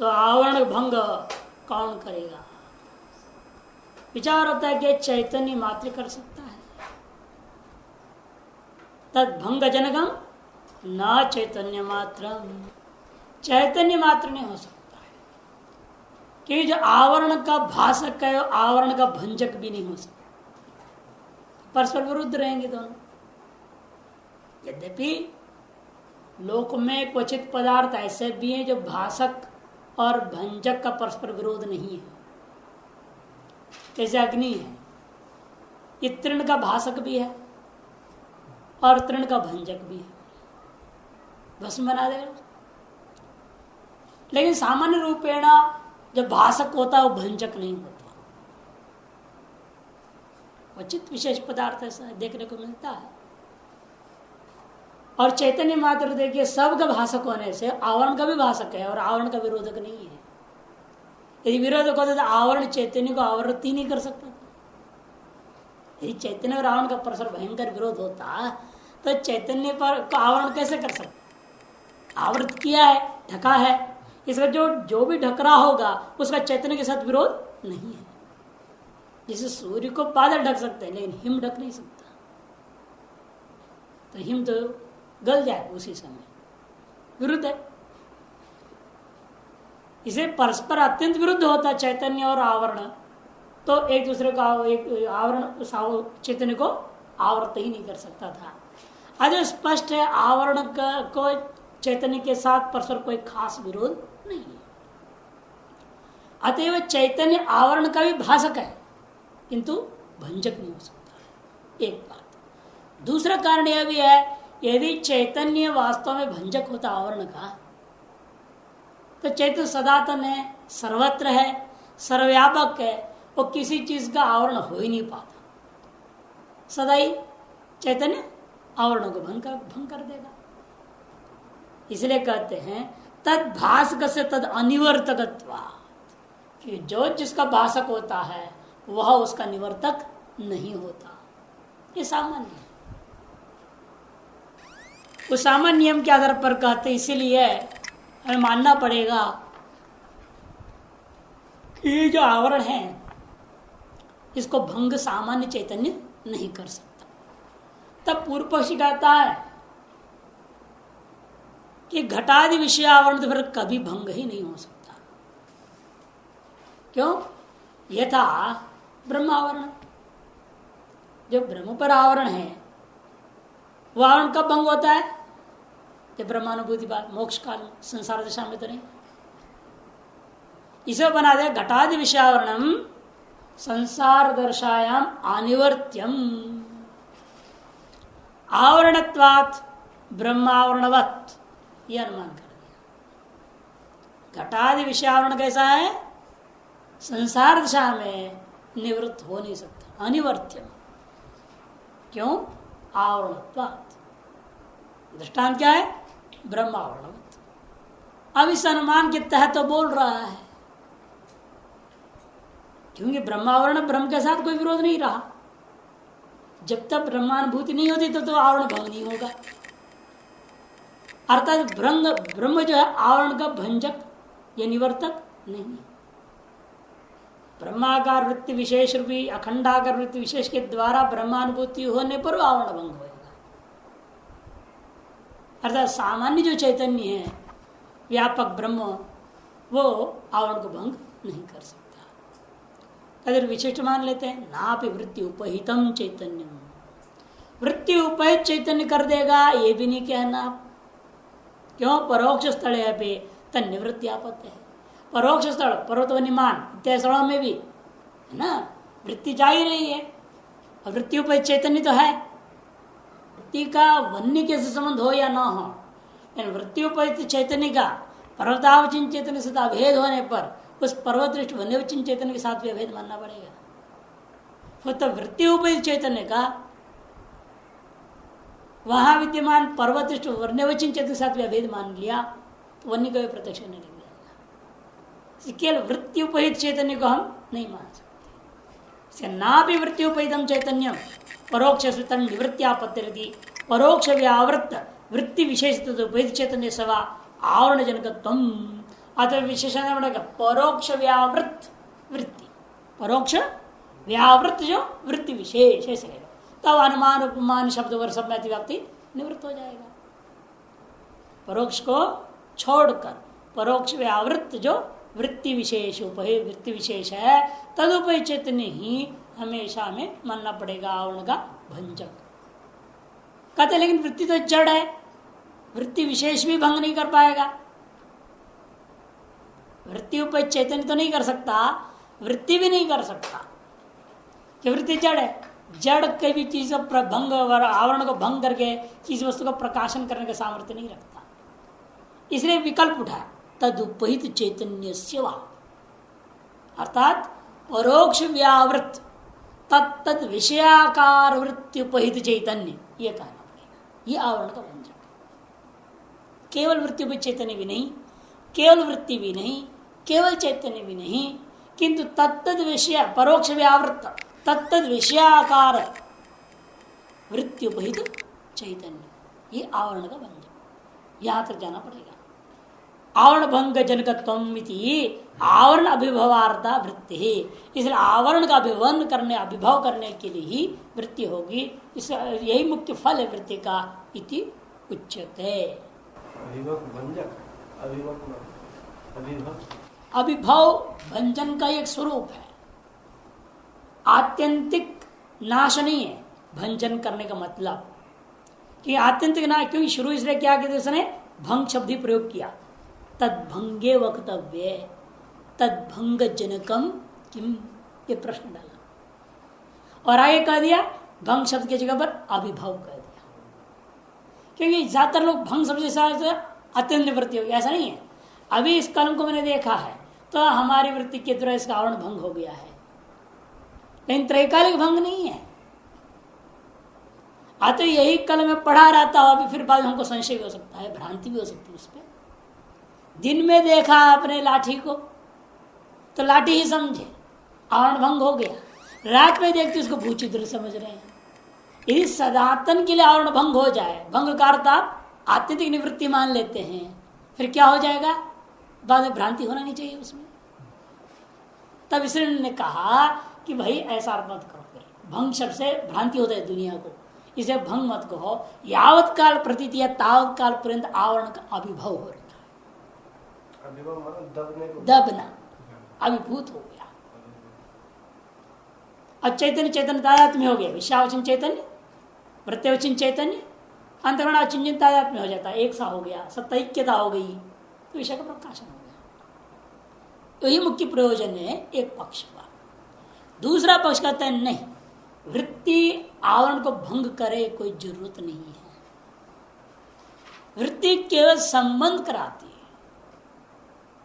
तो आवरण भंग कौन करेगा? विचार होता है कि चैतन्य मात्र कर सकता है। तद भंग जनकम न चैतन्य मात्र, चैतन्य मात्र नहीं हो सकता है कि जो आवरण का भाषक है आवरण का भंजक भी नहीं हो सकता, परस्पर विरुद्ध रहेंगे दोनों। यद्यपि लोक में क्वचित पदार्थ ऐसे भी हैं जो भाषक और भंजक का परस्पर विरोध नहीं है, जैसे अग्नि है, ये तृण का भाषक भी है और तृण का भंजक भी है, भस्म बना देगा। लेकिन सामान्य रूपेण जब भाषक होता है वो भंजक नहीं होता। क्वचित विशेष पदार्थ ऐसा देखने को मिलता है। और चैतन्य मात्र देखिए सबका भाषक होने से आवरण का भी भाषक है और आवरण का विरोधक नहीं है। यदि विरोधक होता तो आवरण चैतन्य को आवृत ही नहीं कर सकता था। यदि चैतन्य और आवरण का परस्पर भयंकर विरोध होता तो चैतन्य पर को आवरण कैसे कर सकता? आवृत किया है, ढका है, इसका जो भी ढक रहा होगा उसका चैतन्य के साथ विरोध नहीं है। जैसे सूर्य को बादल ढक सकते हैं लेकिन हिम ढक नहीं सकता, तो हिम तो गल जाए उसी समय, विरुद्ध है। इसे परस्पर अत्यंत विरुद्ध होता चैतन्य और आवरण, तो एक दूसरे का एक आवरण चैतन्य को आवृत ही नहीं कर सकता था। आज स्पष्ट है आवरण को चैतन्य के साथ परस्पर कोई खास विरोध नहीं है। अतएव चैतन्य आवरण का भी भाषक है किंतु भंजक नहीं हो सकता, एक बात। दूसरा कारण यह भी है यदि चैतन्य वास्तव में भंजक होता आवरण का तो चैतन्य सनातन है, सर्वत्र है, सर्वव्यापक है, वो किसी चीज का आवरण हो ही नहीं पाता। सदाई चैतन्य आवरणों को भंग कर देगा। इसलिए कहते हैं तद भाषक से तद अनिवर्तकत्वात्, कि जो जिसका भाषक होता है वह उसका निवर्तक नहीं होता। ये सामान्य है। उस सामान्य नियम के आधार पर कहते, इसीलिए हमें मानना पड़ेगा कि ये जो आवरण है इसको भंग सामान्य चैतन्य नहीं कर सकता। तब पूर्व पक्षी कहता है कि घटादि विषय आवरण तो फिर कभी भंग ही नहीं हो सकता। क्यों? यथा ब्रह्म आवरण, जो ब्रह्म पर आवरण है वह आवरण कब भंग होता है? जब ब्रह्मानुभूति बाद मोक्ष काल में, संसार दशा में तो नहीं। इसे बना दे घटादि विषयावरणम संसार दर्शायाम अनिवर्त्यम आवरणत्वात् ब्रह्मावरणवत्, यह अनुमान कर दिया। घटादि विषयावरण कैसा है? संसार दशा में निवृत्त हो नहीं सकता, अनिवर्त्यम। क्यों? आवरणत्वात्। दृष्टांत क्या है? ब्रह्मावरणवत्। अब इस अनुमान के तहत तो बोल रहा है, क्योंकि ब्रह्मावरण ब्रह्म के साथ कोई विरोध नहीं रहा। जब तक ब्रह्मानुभूति नहीं होती तब तो आवरण भंग नहीं होगा। अर्थात ब्रह्म जो है आवरण का भंजक या निवर्तक नहीं। ब्रह्माकार वृत्ति विशेष रूपी अखंडाकार वृत्ति विशेष के द्वारा ब्रह्मानुभूति होने पर आवरण भंग होगा। अर्थात सामान्य जो चैतन्य है व्यापक ब्रह्म, वो आवरण को भंग नहीं कर सकता। अगर विशिष्ट मान लेते हैं नापि वृत्ति उपहितम चैतन्यम, वृत्ति उपहित चैतन्य कर देगा ये भी नहीं कहना। क्यों? परोक्ष स्थल पे तन निवृत्ति आपत्ति है। परोक्ष स्थल पर्वत वन्यमान इत्यादि स्थलों में भी है ना, वृत्ति जा ही रही है और वृत्ति उपहित चैतन्य तो है। वृत्ति का वन्य के संबंध हो या ना हो, लेकिन वृत्ति उपहित चैतन्य का पर्वतावचिन चैतन्य से अभेद होने पर उस पर्वतदृष्ट वन्यवचिन चैतन्य के साथ भी अभेद मानना पड़ेगा। तो वृत्ति उपहित चैतन्य का वहां विद्यमान पर्वतदृष्ट वन्यवचिन चैतन्य के साथ भी अभेद मान लिया तो वन्य का भी प्रत्यक्ष नहीं लग जाएगा। केवल वृत्ति उपहित चैतन्य को हम नहीं मान सकते। ना भी वृत्ति उपहितम चैतन्यम परोक्ष निवृत्तियापत्ति, परोक्ष व्यावृत्त वृत्ति विशेष उपहित चैतन्य सवा आवरण जनकत्वम, अतः विशेषण पड़ेगा परोक्ष व्यावृत वृत्ति, परोक्ष व्यावृत जो वृत्ति विशेष ऐसे रहेगा, तब अनुमान उपमान शब्द और सब में अतिव्याप्ति निवृत्त हो जाएगा। परोक्ष को छोड़कर परोक्ष व्यावृत जो वृत्ति विशेष वृत्ति विशेष है, तदुपय चैतन्य ही हमेशा हमें मानना पड़ेगा आवरण का भंजक। कहते लेकिन वृत्ति तो जड़ है, वृत्ति विशेष भी भंग नहीं कर पाएगा। वृत्ति उपय चैतन्य तो नहीं कर सकता, वृत्ति भी नहीं कर सकता कि वृत्ति जड़ है। जड़ के भी चीज को भंग आवरण को भंग करके चीज वस्तु का प्रकाशन करने का सामर्थ्य नहीं रखता, इसलिए विकल्प उठाया तदुपहित चैतन्य सेवा, अर्थात परोक्ष व्यावृत तत्त विषयाकार वृत्ति उपहित चैतन्य, ये कहना पड़ेगा। ये आवरण का व्यंजक, केवल वृत्ति उपहित चैतन्य भी नहीं, केवल वृत्ति भी नहीं, केवल चैतन्य भी नहीं, किंतु तत्त विषय परोक्ष व्यावृत तत्त विषयाकार वृत्ति उपहित चैतन्य, ये आवरण का व्यंजक। यहां तक जाना पड़ेगा। आवरण भंग जनकत्व आवरण अभिभवार्था वृत्ति है, इसलिए आवरण का अभिभवन करने अभिभव करने के लिए ही वृत्ति होगी। इस यही मुख्य फल है वृत्ति का इति उच्यते। अभिभव भंजन का एक स्वरूप है, आत्यंतिक नाश नहीं है। भंजन करने का मतलब कि आत्यंतिक नाश, क्योंकि शुरू इसलिए क्या कहते उसने भंग शब्द ही प्रयोग किया। तद्भंगे वक्तव्य तद्भंग जनकम किम, ये प्रश्न डाला और आगे कह दिया भंग शब्द की जगह पर अभिभव कह दिया, क्योंकि ज्यादातर लोग भंग शब्द से अत्यंत निवृत्ति होगी, ऐसा नहीं है। अभी इस कलम को मैंने देखा है तो हमारी वृत्ति के द्वारा इसका आवरण भंग हो गया है, लेकिन त्रैकालिक भंग नहीं है। तो यही कल में पढ़ा रहता हो, अभी फिर बाद हमको संशय भी हो सकता है, भ्रांति भी हो सकती है उस पर। दिन में देखा अपने लाठी को तो लाठी ही समझे, आवरण भंग हो गया। रात में देखते उसको भूचित्र समझ रहे हैं। यदि सदातन के लिए आवरण भंग हो जाए, भंग का अर्थ आप आत्यंतिक निवृत्ति मान लेते हैं, फिर क्या हो जाएगा, बाद में भ्रांति होना नहीं चाहिए उसमें। तब इसलिए उन्होंने कहा कि भाई ऐसा मत करो, भंग शब्द से भ्रांति होता है दुनिया को, इसे भंग मत कहो। यावत काल प्रतीति या तावत काल पर्यंत आवरण का अभिभव हो रहा है, दबना अभिभूत हो गया। और चैतन्य चैतन्य तादात्म्य हो गया, विषयावचन चैतन्य प्रत्यवचन चैतन्य अंतर्गुणावचन तादात्म्य हो जाता है, एक सा हो गया, सत्तैक्यता हो गई, तो विषय का प्रकाशन हो गया। तो ये मुख्य प्रयोजन है एक पक्ष का। दूसरा पक्ष कहता है नहीं, वृत्ति आवरण को भंग करे कोई जरूरत नहीं है। वृत्ति केवल संबंध कराती है,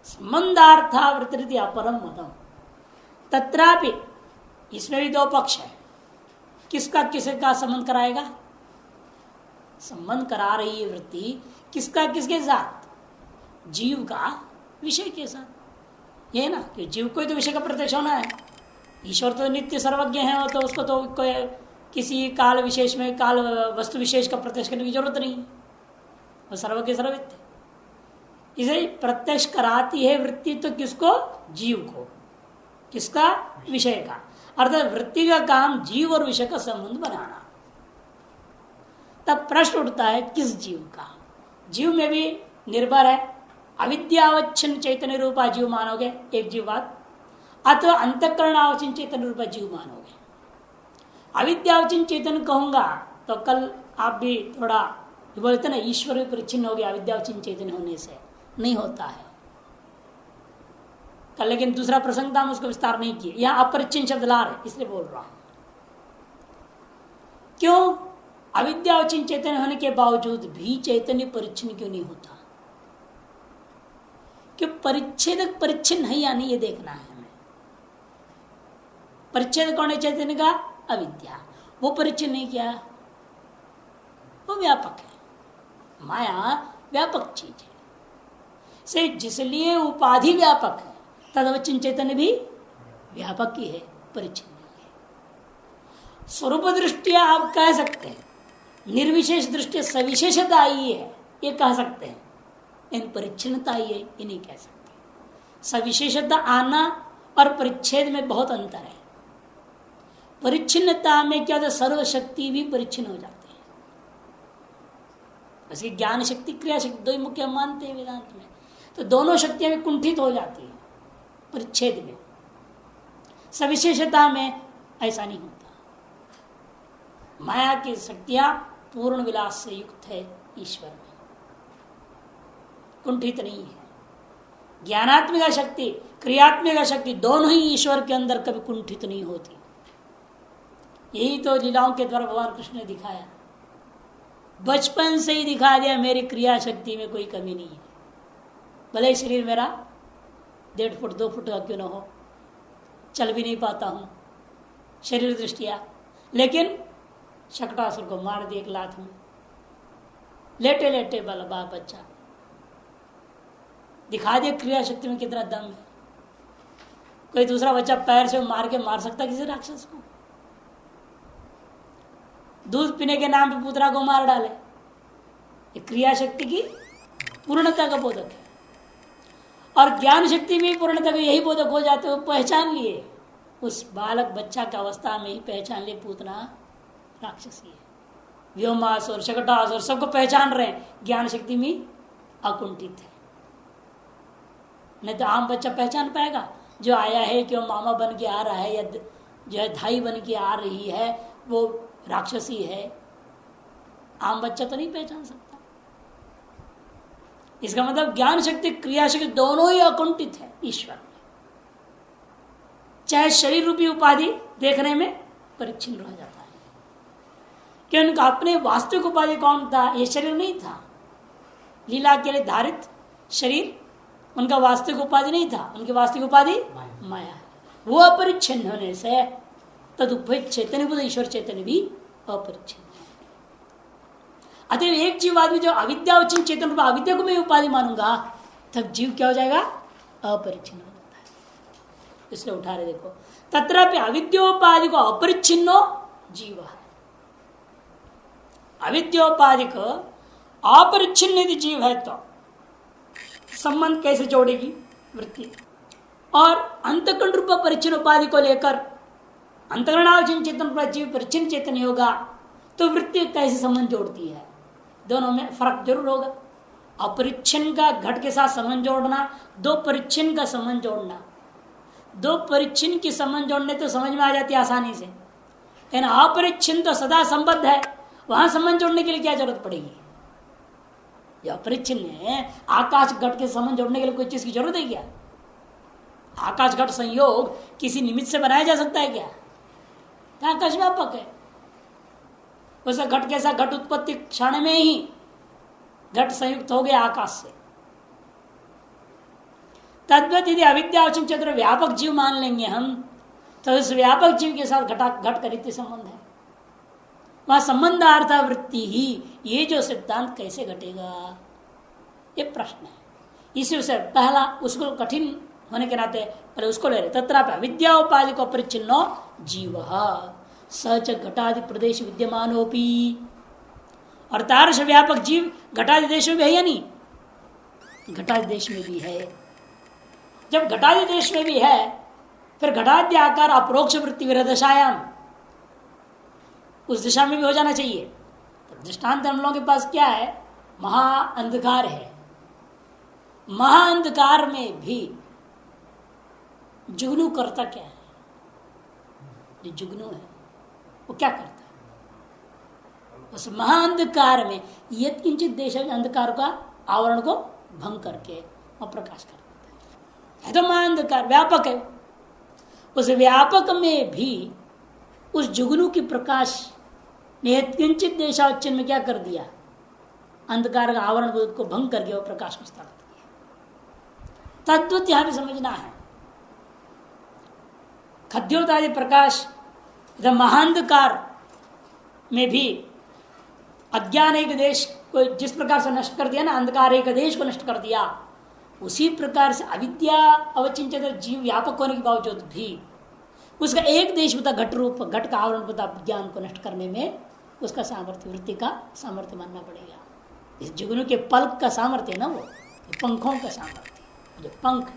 संबंधार्था वृत्ति अपरम मतम। तत्रापि इसमें भी दो पक्ष है, किसका किसका संबंध कराएगा। संबंध करा रही है वृत्ति किसका किसके साथ, जीव का विषय के साथ, ये ना कि जीव को ही तो विषय का प्रत्यक्ष होना है। ईश्वर तो नित्य सर्वज्ञ है, तो उसको तो कोई किसी काल विशेष में काल वस्तु विशेष का प्रत्यक्ष करने की जरूरत नहीं, वो सर्वज्ञ सर्ववित्त। इसे प्रत्यक्ष कराती है वृत्ति तो किसको, जीव को, किसका, विषय का। अर्थात वृत्ति का काम जीव और विषय का संबंध बनाना। तब प्रश्न उठता है किस जीव का, जीव में भी निर्भर है। अविद्यावच्छिन्न चैतन्य रूपा जीव मानोगे एक जीव बात, अथवा अंतःकरणावचिन चैतन्य रूपा जीव मानोगे। अविद्यावचिन चैतन्य कहूंगा तो कल आप भी थोड़ा बोलते ना ईश्वर भी परिच्छिन्न हो गया अविद्यावचिन चैतन्य होने से, नहीं होता है कल। लेकिन दूसरा प्रसंग था, हम उसको विस्तार नहीं किए, यहां अपरिच्छिन्न शब्द ला रहे इसलिए बोल रहा हूं। क्यों, अविद्यावचिन चैतन्य होने के बावजूद भी चैतन्य परिच्छिन्न क्यों नहीं होता, कि परिच्छेदक परिच्छिन्न है या नहीं ये देखना है हमें। परिच्छेद कौन है चैतन्य का, अविद्या, वो परिच्छिन्न नहीं किया, वो व्यापक है। माया व्यापक चीज है, से जिसलिए उपाधि व्यापक है, तदवचिन चैतन्य भी व्यापक ही है, परिच्छिन्न नहीं है। स्वरूप दृष्टिया आप कह सकते हैं, निर्विशेष दृष्टि सविशेषता आई है ये कह सकते हैं, इन परिच्छिन्नता ही है ये नहीं कह सकते। सविशेषता आना और परिच्छेद में बहुत अंतर है। परिच्छिन्नता में क्या होता है, सर्वशक्ति भी परिच्छिन्न हो जाती है। वैसे ज्ञान शक्ति क्रिया शक्ति दो ही मुख्य मानते हैं वेदांत में, तो दोनों शक्तियां भी कुंठित हो जाती है परिच्छेद में। सविशेषता में ऐसा नहीं होता। माया की शक्तियां पूर्ण विलास से युक्त है, ईश्वर में कुंठित नहीं है। ज्ञानात्मिका शक्ति क्रियात्मिका शक्ति दोनों ही ईश्वर के अंदर कभी कुंठित नहीं होती। यही तो लीलाओं के द्वारा भगवान कृष्ण ने दिखाया, बचपन से ही दिखा दिया मेरी क्रिया शक्ति में कोई कमी नहीं है। भले शरीर मेरा 1.5 फुट 2 फुट का क्यों ना हो, चल भी नहीं पाता हूं शरीर दृष्टिया, लेकिन शकटासुर को मार दिया एक लात में, लेटे लेटे बाप बच्चा। दिखा दिया क्रिया शक्ति में कितना दम है। कोई दूसरा बच्चा पैर से मार के मार सकता किसी राक्षस को? दूध पीने के नाम पे पुत्रा को मार डाले, ये क्रिया शक्ति की पूर्णता का बोधक है। और ज्ञान शक्ति भी पूर्णता का यही बोधक हो जाते हो। पहचान लिए उस बालक बच्चा की अवस्था में ही, पहचान लिए पूतना राक्षसी है, व्योमासुर शकटासुर सबको पहचान रहे हैं, ज्ञान शक्ति में अकुंठित है। नहीं तो आम बच्चा पहचान पाएगा? जो आया है कि वो मामा बन के आ रहा है या जो है धाई बन के आ रही है वो राक्षसी है, आम बच्चा तो नहीं पहचान सकता। इसका मतलब ज्ञान शक्ति क्रिया शक्ति दोनों ही अकुंठित है ईश्वर में। चाहे शरीर रूपी उपाधि देखने में परिच्छिन्न रह जाता है, कि उनका अपने वास्तविक उपाधि कौन था? ये शरीर नहीं था। लीला के लिए धारित शरीर उनका वास्तविक उपाधि नहीं था, उनकी वास्तविक उपाधि माया है। वो अपरिच्छिन्न होने से तदुपहित चैतन्य बुद्ध ईश्वर चैतन्य भी अपरिच्छिन्न है। अतः एक जीव आदमी जो अविद्यावचिन्न चेतन रूप अविद्या को मैं उपाधि मानूंगा, तब जीव क्या हो जाएगा? अपरिच्छिन्न हो जाता है। इसलिए उठा रहे देखो, तत्रापि अविद्योपाधि को अपरिच्छिन्नो जीव है। अविद्योपाधि को अपरिच्छिन्न यदि जीव है तो संबंध कैसे जोड़ेगी वृत्ति? और अंतकरण रूप परिच्छिन्न उपाधि को लेकर अंतकरणावचिन्न चेतन पर जीव परिच्छिन्न चेतन होगा, तो वृत्ति कैसे संबंध जोड़ती है? दोनों में फर्क जरूर होगा। अपरिच्छिन्न का घट के साथ संबंध जोड़ना, दो परिच्छिन्न का संबंध जोड़ना, दो परिच्छिन्न की संबंध जोड़ने तो समझ में आ जाती है आसानी से, लेकिन अपरिच्छिन्न तो सदा संबद्ध है, वहां संबंध जोड़ने के लिए क्या जरूरत पड़ेगी? जो अपरिच्छिन्न है, आकाश घट के संबंध जोड़ने के लिए कोई चीज की जरूरत है क्या? आकाश घट संयोग किसी निमित्त से बनाया जा सकता है क्या? आकाश व्यापक है, वैसा घट कैसा घट उत्पत्ति क्षण में ही घट संयुक्त हो गया आकाश से। तद्वत यदि अविद्यावचिन्न चतुर व्यापक जीव मान लेंगे हम, तो उस व्यापक जीव के साथ घट का नित्य संबंध है। वहां संबंधार्था वृत्ति ही, ये जो सिद्धांत कैसे घटेगा, ये प्रश्न है। इसी से पहला उसको कठिन होने के नाते पहले उसको ले रहे। तत्रापि अविद्या उपाधि को अपरिच्छिन्नो जीव सच घटादि प्रदेश विद्यमानोपि, और तारस व्यापक जीव घटादि देश में भी है या नहीं? घटादि देश में भी है। जब घटादि देश में भी है, फिर घटाद्य आकार अप्रोक्ष वृत्ति विरदशायाम, उस दिशा में भी हो जाना चाहिए। तो दृष्टांत हम लोगों के पास क्या है? महाअंधकार है। महाअंधकार में भी जुगनू करता क्या है? जो जुगनू है वो क्या करता है? उस महाअंधकार में यत् किंचित देश अंधकार का आवरण को भंग करके वो प्रकाश कर देता है। तो महाअंधकार व्यापक है, उस व्यापक में भी उस जुगनू की प्रकाश ने किंचित देशावच्छिन्न में क्या कर दिया? अंधकार का आवरण को भंग करके वो प्रकाश को स्थापित किया। तद्वत यहां भी समझना है। खद्योतादि प्रकाश महाअंधकार में भी अज्ञान एक देश को जिस प्रकार से नष्ट कर दिया ना, अंधकार एक देश को नष्ट कर दिया, उसी प्रकार से अविद्या अवचिंतित जीव व्यापक होने के बावजूद भी उसका एक देश बता घट रूप घट का आवरण बता ज्ञान को नष्ट करने में उसका सामर्थ्य, वृत्ति का सामर्थ्य मानना पड़ेगा। इस जुगनू के पल्क का सामर्थ्य है ना, वो पंखों का सामर्थ्य, जो पंख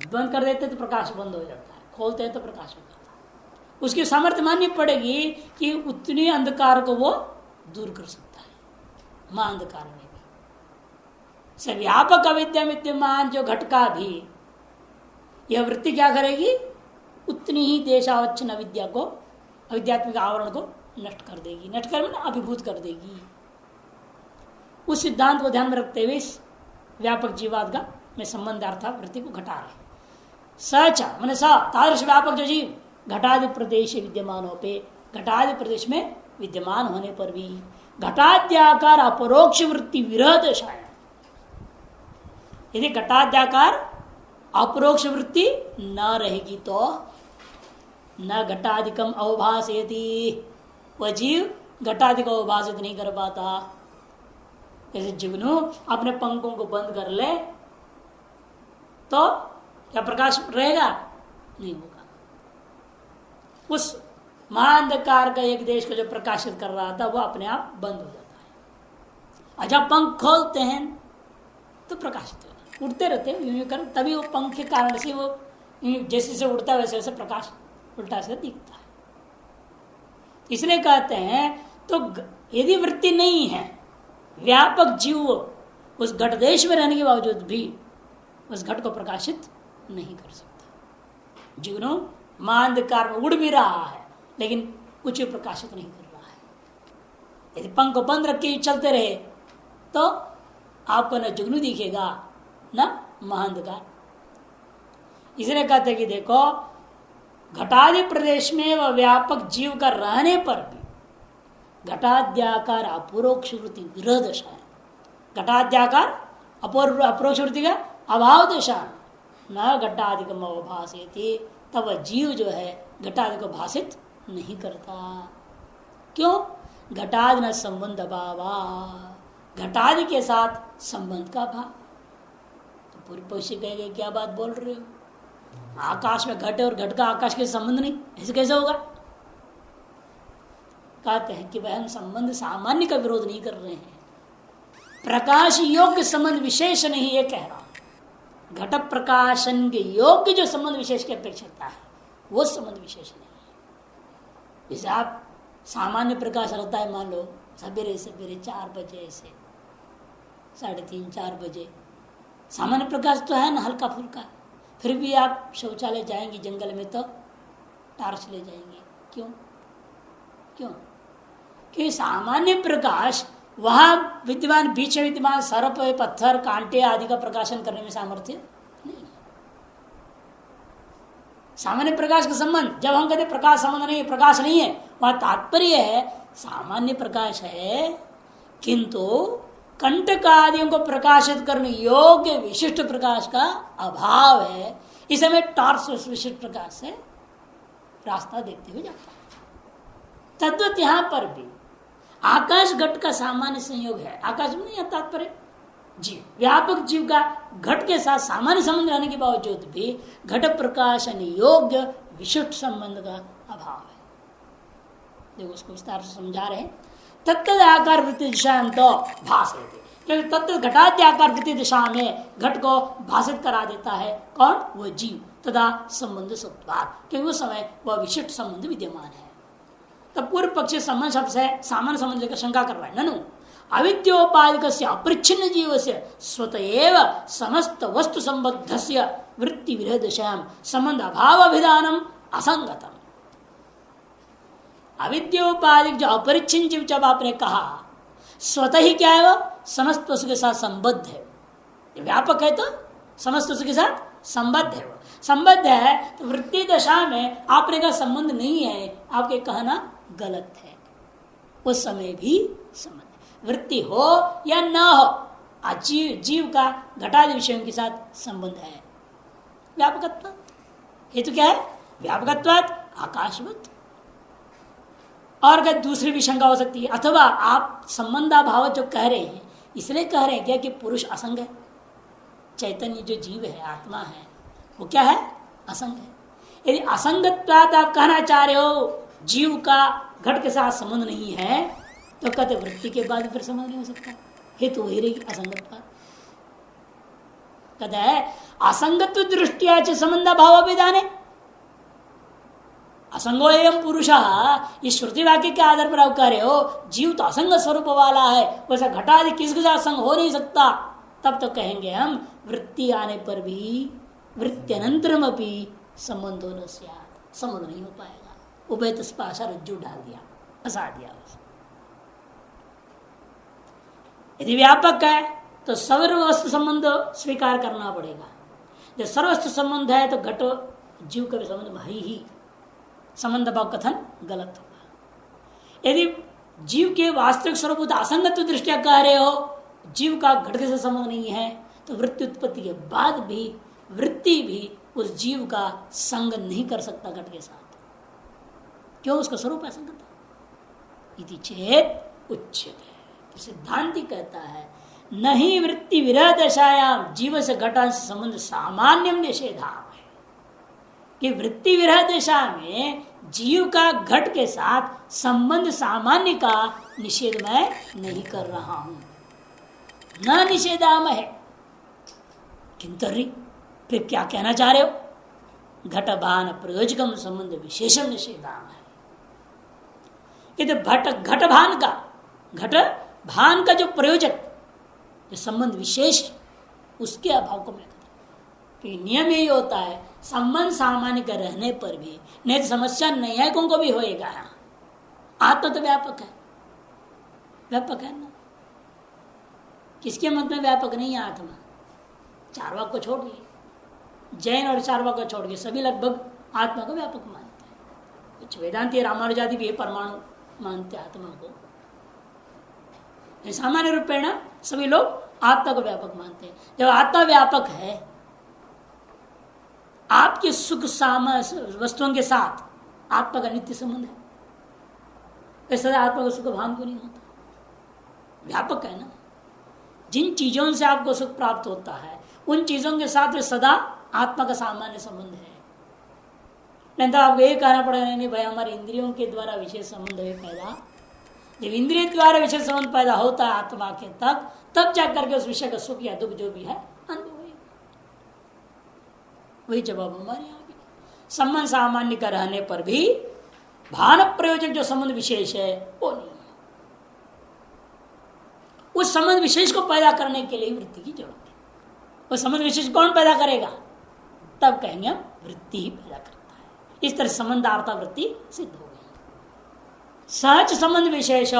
बंद कर देते तो प्रकाश बंद हो जाता है, खोलते हैं तो प्रकाश हो जाता है। उसकी सामर्थ्य माननी पड़ेगी कि उतनी अंधकार को वो दूर कर सकता है। मां अंधकार में भी से व्यापक अविद्या विद्यमान जो घटका भी यह वृत्ति क्या करेगी, उतनी ही देशावच्छिन्न अविद्या को, अविद्यात्मिक आवरण को नष्ट कर देगी। नष्ट कर अभिभूत कर देगी। उस सिद्धांत को ध्यान में रखते हुए इस व्यापक जीवाद का में संबंधार्थ वृत्ति को घटा रहे। सच मैंने स तादृश व्यापक जो जीव घटादि प्रदेश विद्यमान होते, घटादि प्रदेश में विद्यमान होने पर भी घटाद्याकार अपरोक्ष वृत्ति विरह दशाएं, यदि घटाद्याकार अपरोक्ष वृत्ति न रहेगी तो न घटाधिकम अवभासयति, वह जीव घटाधिक अवभाषित नहीं कर पाता। जैसे जुगनू अपने पंखों को बंद कर ले तो क्या प्रकाश रहेगा? नहीं होगा। उस महाअंधकार का एक देश को जो प्रकाशित कर रहा था वह अपने आप बंद हो जाता है। और जब पंख खोलते हैं तो प्रकाशित होगा, उड़ते रहते हैं तभी वो पंख के कारण से वो जैसे जैसे उड़ता है वैसे वैसे प्रकाश उल्टा से दिखता है। इसलिए कहते हैं तो यदि वृत्ति नहीं है, व्यापक जीव उस घट देश में रहने के बावजूद भी उस घट को प्रकाशित नहीं कर सकता। जीवनो मांधकार में उड़ भी रहा है लेकिन कुछ प्रकाशित नहीं कर रहा है। यदि पंख को बंद रख के चलते रहे तो आपको न जुगनू दिखेगा न महांधकार। इसलिए कहते हैं कि देखो घटादि प्रदेश में वह व्यापक जीव का रहने पर भी घटाद्याकार अपरोक्ष वृत्ति विरह दशा है। घटाद्याकार अपरोक्ष वृत्ति का अभाव दशा न घटादिकम अवभासयति, तब वह जीव जो है घटादि को भाषित नहीं करता। क्यों? घटादि न संबंध अभावा, घटादि के साथ संबंध का भाव। तो पूरी पक्षी कहेंगे क्या बात बोल रहे हो, आकाश में घट है और घट का आकाश के संबंध नहीं, ऐसे कैसे होगा? कहते हैं कि वह हम संबंध सामान्य का विरोध नहीं कर रहे हैं, प्रकाश योग्य संबंध विशेष नहीं ये कह रहा। घट प्रकाशन के योग्य जो संबंध विशेष की अपेक्षता है वो संबंध विशेष नहीं है। जैसे आप सामान्य प्रकाश रहता है, मान लो सवेरे सवेरे 4 बजे से 3:30 4 बजे सामान्य प्रकाश तो है ना, हल्का फुल्का, फिर भी आप शौचालय जाएंगे जंगल में तो टार्च ले जाएंगे। क्यों? क्योंकि सामान्य प्रकाश वहां विद्यमान, बीच में विद्यमान सर्प पत्थर कांटे आदि का प्रकाशन करने में सामर्थ्य नहीं है। सामान्य प्रकाश का संबंध, जब हम कहते प्रकाश संबंध नहीं, प्रकाश नहीं है, वह तात्पर्य है सामान्य प्रकाश है किंतु कंटक आदियों को प्रकाशित करने योग्य विशिष्ट प्रकाश का अभाव है। इस समय टॉर्च उस विशिष्ट प्रकाश से रास्ता देखते हुए जाता है। तद्वत यहां पर भी आकाश घट का सामान्य संयोग है। आकाश में नहीं तात्पर्य जीव, व्यापक जीव का घट के साथ सामान्य संबंध रहने के बावजूद भी घट प्रकाशन योग्य विशिष्ट संबंध का अभाव है। देखो उसको विस्तार से समझा रहे हैं। तत्त आकार वृत्ति दिशा तो भाष क्योंकि तत्त घटाद्य आकार वृत्ति दिशा में घट को भाषित करा देता है कौन? वह जीव तथा संबंध सत्वाद, क्योंकि उस समय वह विशिष्ट संबंध विद्यमान है। तब पूर्व पक्षी संबंध शब्द से सामान्य संबंध लेकर शंका कर रहा है। ननु अविद्योपादिक अपरिच्छिन्न जीव से स्वतएव समस्त वस्तु संबद्ध वृत्ति विरह दशायां संबंध अभाव अभिधानम असंगतम। अविद्योपाधिक जो अपरिच्छिन्न जीव जब आपने कहा स्वतः ही क्या है, वो समस्त वस्तु के साथ संबद्ध है। व्यापक है तो समस्त वस्तु के साथ संबद्ध है। वो संबद्ध है तो वृत्ति दशा में आपने का संबंध नहीं है, आपके कहना गलत है। उस समय भी संबंध, वृत्ति हो या न हो, जीव का घटादि विषयों के साथ संबंध है। व्यापकत्व हेतु क्या है? व्यापकत्वात् आकाशवत्। और क्या दूसरी भी शंका हो सकती है, अथवा आप संबंधाभाव जो कह रहे हैं इसलिए कह रहे हैं क्या कि पुरुष असंग है, चैतन्य जो जीव है आत्मा है वो क्या है? असंग है। यदि असंगत्वात आप कहना चाह रहे हो जीव का घट के साथ संबंध नहीं है तो कहते वृत्ति के बाद फिर संबंध नहीं हो सकता, हेतु वही रहेगी असंगत्वात। कहता है असंगत्व दृष्टिया च संबंध भाव विधाने, असंगो एवं पुरुष, इस श्रुति वाक्य के आधार पर आप कह रहे हो जीव तो असंग स्वरूप वाला है, वैसा घटादि किसके साथ संग हो नहीं सकता। तब तो कहेंगे हम वृत्ति आने पर भी वृत्त्यनंतरम अपनी संबंधो न स्यात्, संबंध नहीं हो पाएगा। उभय तस्पाशा रज्जु डाल दिया, फंसा दिया। यदि व्यापक है तो सर्ववस्तु संबंध स्वीकार करना पड़ेगा। जब सर्ववस्तु संबंध है तो घट जीव का भी संबंध भाई ही, संबंध भाव कथन गलत होगा। यदि जीव के वास्तविक स्वरूप असंगत्व दृष्टिया कह रहे हो जीव का घट से संबंध नहीं है, तो वृत्ति उत्पत्ति के बाद भी वृत्ति भी उस जीव का संग नहीं कर सकता घट के साथ। क्यों? उसका स्वरूप असंगत इति चेत उच्यते। तो सिद्धांति कहता है नहीं वृत्ति विरह दशायाम जीव से घटा संबंध सामान्यम निषेधा, कि वृत्ति विरह दशा में जीव का घट के साथ संबंध सामान्य का निषेध मैं नहीं कर रहा हूं, न निषेधाम है। किंतु फिर क्या कहना चाह रहे हो? घटभान प्रयोजकम संबंध विशेषण निषेधाम है। कि तो घट भान का जो प्रयोजक जो संबंध विशेष उसके अभाव को मैं कहता हूं। नियम यही होता है संबंध सामान्य का रहने पर भी नहीं तो समस्या नहीं है, को भी होएगा। आत्मा तो व्यापक है, व्यापक है ना। किसके मत में व्यापक नहीं है आत्मा? चारवाक को छोड़ दिए, जैन और चारवाक को छोड़ के सभी लगभग आत्मा को व्यापक मानते हैं। कुछ वेदांती रामानुजादि भी परमाणु मानते आत्मा को। सामान्य रूपेण सभी लोग आत्मा को व्यापक मानते हैं। जब आत्मा व्यापक है, आपके सुख वस्तुओं के साथ आत्मा का नित्य संबंध है, ऐसा आत्मा का सुख भान को नहीं होता। व्यापक है ना। जिन चीजों से आपको सुख प्राप्त होता है उन चीजों के साथ सदा आत्मा का सामान्य संबंध है। नहीं तो आपको ये कहना पड़ेगा नहीं भाई हमारे इंद्रियों के द्वारा विशेष संबंध है पैदा। जब इंद्रिय द्वारा विशेष संबंध पैदा होता है आत्मा के तब जाकर के उस विषय का सुख या दुख जो भी है अनुभव होगा। वही जवाब हमारे यहाँ भी। संबंध सामान्य का रहने पर भी भान प्रयोजक जो संबंध विशेष है वो नहीं है। उस संबंध विशेष को पैदा करने के लिए वृत्ति की जरूरत है। वो संबंध विशेष कौन पैदा करेगा? तब कहेंगे हम वृत्ति ही पैदा करता है। इस तरह संबंधार्था वृत्ति सिद्ध हो गई। सहज संबंध विशेष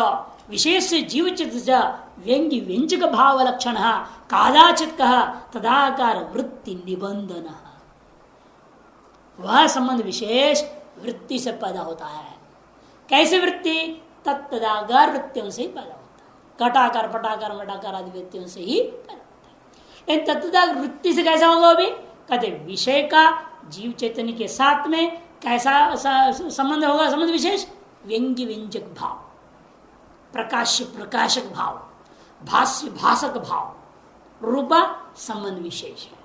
विशेष से जीवचित व्यंग्य व्यंजक भाव लक्षण कादाचित कहा तदाकार वृत्ति निबंधन। वह संबंध विशेष वृत्ति से पैदा होता है। कैसे वृत्ति? तत्तदागार वृत्तियों से ही पैदा होता है। घटाकार पटाकार मटाकार आदि वृत्तियों से ही पैदा होता है। लेकिन तत्तदागार वृत्ति से कैसा होगा? अभी कहते विषय का जीव चैतन्य के साथ में कैसा संबंध होगा? संबंध विशेष व्यंग्य व्यंजक भाव, प्रकाश्य प्रकाशक भाव, भाष्य भाषक भाव, रूपा संबंध विशेष है।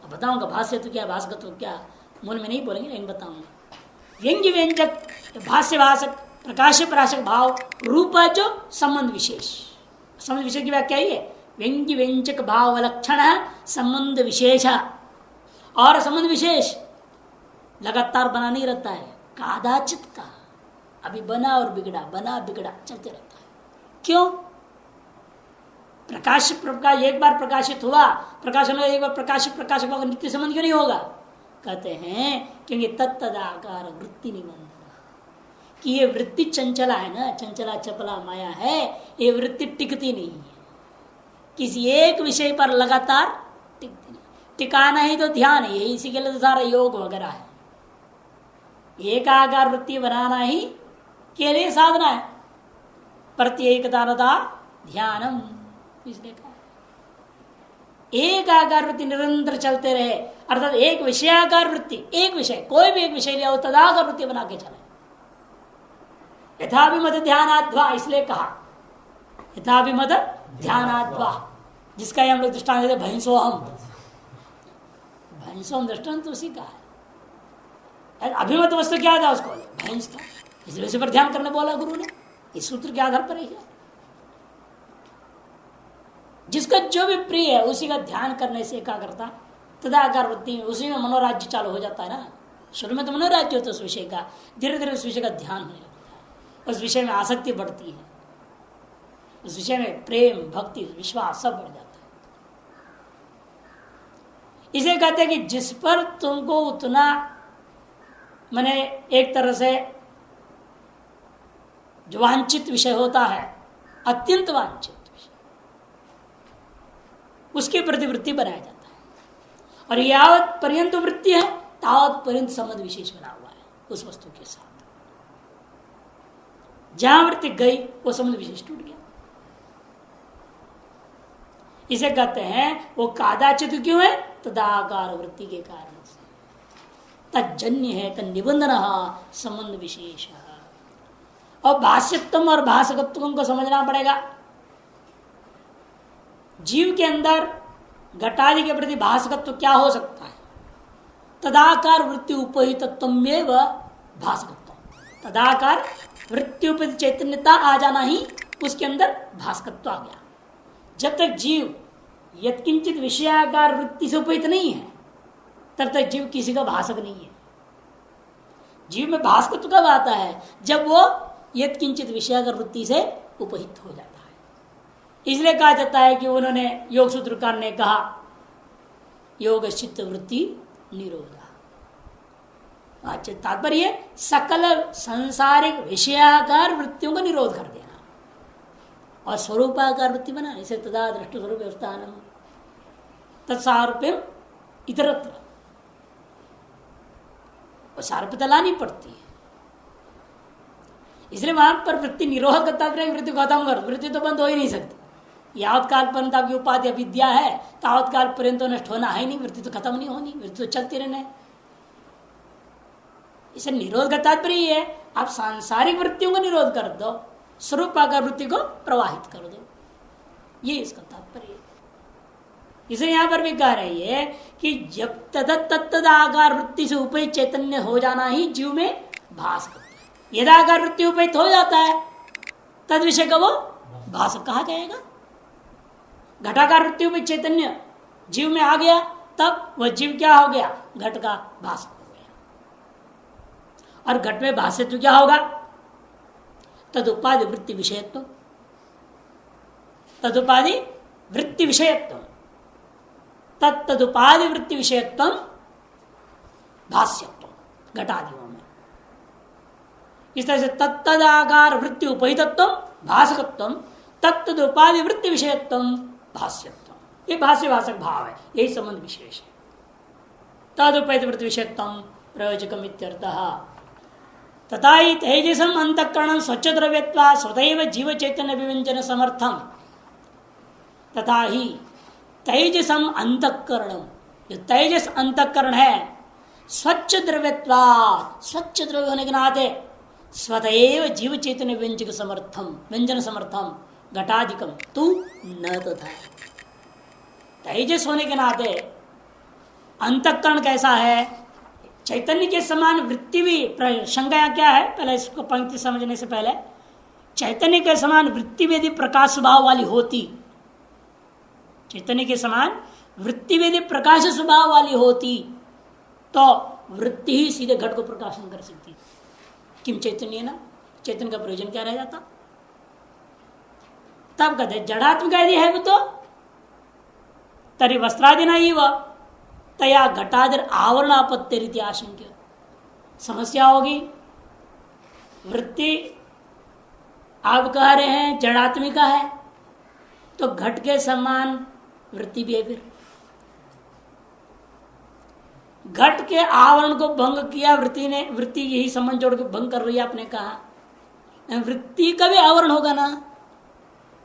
अब बताऊंगा भाष्य तो क्या भाषक तो क्या, मूल में नहीं बोलेंगे लेकिन बताऊंगा। व्यंग्य व्यंजक, भाष्य भाषक, प्रकाश्य प्रकाशक भाव, रूपा जो संबंध विशेष। संबंध विशेष की व्याख्या ही है व्यंग्य व्यंजक भाव लक्षण संबंध विशेष। और संबंध विशेष लगातार बना नहीं रहता है, कादाचित का अभी बना और बिगड़ा बना बिगड़ा चलते रहता है। क्यों? प्रकाश प्रकाश एक बार प्रकाशित हुआ, प्रकाशन एक बार प्रकाशक होगा, नित्य संबंध क्यों नहीं होगा? कहते हैं क्योंकि तत्तदाकार वृत्ति निबंधन, कि ये वृत्ति चंचला है ना, चंचला चपला माया है। ये वृत्ति टिकती नहीं है, किसी एक विषय पर लगातार टिकती नहीं। टिकाना ही तो ध्यान है, यही इसी के लिए तो सारा योग वगैरह है। एकाकार वृत्ति बनाना ही के लिए साधना है। प्रत्येकता ध्यानम, इसलिए कहा एकाकार वृत्ति निरंतर चलते रहे, अर्थात एक विषयाकार वृत्ति, एक विषय कोई भी एक विषय लिया हो तदाकार वृत्ति बना के चले। यथाभिमत ध्यानाध्वा, इसलिए कहा यथाभिमत ध्यानाध्वा, जिसका हम लोग दृष्टांत देते भैंसोहम। भैंसोहम दृष्टांत तो उसी का है। अभिमत वस्तु क्या था? उसको भैंस का, इसलिए उसी पर ध्यान करने बोला गुरु ने। इस सूत्र के आधार पर ही है। जिसका जो भी प्रिय है उसी का ध्यान करने से एकाग्रता तदाकार वृत्ति में उसी में मनोराज्य चालू हो जाता है ना। शुरू में तो मनोराज्य होता है उस विषय का, धीरे धीरे उस विषय का ध्यान होने लगता है, उस विषय में आसक्ति बढ़ती है, उस विषय में प्रेम भक्ति विश्वास सब बढ़ जाता है। इसे कहते हैं कि जिस पर तुमको उतना माने एक तरह से जो वांछित विषय होता है, अत्यंत वांछित विषय, उसकी प्रतिवृत्ति बनाया जाता है। और यावत पर्यंत वृत्ति है तावत पर्यंत संबंध विशेष बना हुआ है उस वस्तु के साथ। जहां वृत्ति गई वो संबंध विशेष टूट गया। इसे कहते हैं वो कादाचित क्यों है? तदाकार वृत्ति के कारण से। तज्जन्य है तन्निबंधन संबंध विशेष। और भाष्यत्व और भाषकत्व को समझना पड़ेगा। जीव के अंदर घटादि के प्रति भाषकत्व क्या हो सकता है? तदाकार वृत्ति उपहितत्व भाषकत्व। तदाकार वृत्ति उपहित चैतन्यता आ जाना ही उसके अंदर भाषकत्व आ गया। जब तक जीव यत्किंचित विषयाकार वृत्ति से उपहित नहीं है तब तक जीव किसी का भाषक नहीं है। जीव में भाषकत्व कब आता है? जब वो यत्किंचित विषयाकार वृत्ति से उपहित हो जाता है। इसलिए कहा जाता है कि उन्होंने योग सूत्रकार ने कहा योग चित्त वृत्ति निरोधा। तात्पर्य सकल सांसारिक विषयाकार वृत्तियों का निरोध कर देना और स्वरूपाकार वृत्ति बना। इसे तदा दृष्ट स्वरूप व्यवस्थान तत्सारूप्यम इतरत्र, और सारूप्यता लानी पड़ती है। इसलिए वहां पर वृत्ति निरोध का तात्पर्य वृत्ति को खत्म कर, वृत्ति तो बंद हो ही नहीं सकती। यावत काल पर्यंत आपकी उपाधि अविद्या है तावत काल पर्यंत तो नष्ट होना है नहीं, वृत्ति तो खत्म नहीं होनी, वृत्ति तो चलती रहना है। इसे निरोध का तात्पर्य है आप सांसारिक वृत्तियों का निरोध कर दो, स्वरूपाकार वृत्ति को प्रवाहित कर दो, ये इसका तात्पर्य है। इसे यहां पर भी कह रही है कि जब तत्तदाकार वृत्ति से उपहित चैतन्य हो जाना ही जीव में भास करता है। यदाकार वृत्ति उपहित हो जाता है तद विषय का वो भाषक कहा जाएगा। घटाकार वृत्ति उपहित चैतन्य जीव में आ गया तब वह जीव क्या हो गया? घट का भाषक हो गया। और घट में भाष्यत्व क्या होगा? तदुपाधि वृत्ति विषयत्व। तदुपाधि वृत्ति विषयत्व, तदुपाधि वृत्ति विषयत्व भाष्यत्व घटादियों में। इस तरह से तत्तदाकार वृत्ति उपहितत्व भाषकत्व, तत्तदुपाधि वृत्ति विषयत्व भाष्यत्व। ये भाष्य भाषक भाव है, यही संबंध विशेष है। तदुपहित वृत्ति विषयत्व प्रयोजकम इत्यर्थः। तथा ही तेजसम अंतःकरण स्वच्छ द्रव्यत्वा स्वतैव जीव चैतन्य विव्यंजन समर्थम। तथा ही तेजसम अंतःकरण, जो तेजस अंतःकरण है स्वच्छ द्रव्यत्वा, स्वच्छ द्रव्य होने के नाते स्वतैव जीव चैतन्य व्यंजक समर्थम, व्यंजन समर्थम घटाधिकम तू न तथा। तेजस होने के नाते अंतःकरण कैसा है? चैतन्य के समान वृत्ति भी, शंका क्या है पहले इसको पंक्ति समझने से पहले, चैतन्य के समान वृत्ति भी यदि प्रकाश स्वभाव वाली होती, चैतन्य के समान वृत्ति भी यदि प्रकाश स्वभाव वाली होती तो वृत्ति ही सीधे घट को प्रकाशन कर सकती। किम चैतन्य ना, चैतन्य का प्रयोजन क्या रह जाता? तब कहते जड़ात्मक यदि है वो तो तरी वस्त्रादि ना ही वह तया घटादर आवरण आपत्ति रीति आशंक्य। समस्या होगी वृत्ति आप कह रहे हैं जड़ात्मिका है तो घट के समान वृत्ति भी है, फिर घट के आवरण को भंग किया वृत्ति ने, वृत्ति यही संबंध जोड़ के भंग कर रही है। आपने कहा वृत्ति का भी आवरण होगा ना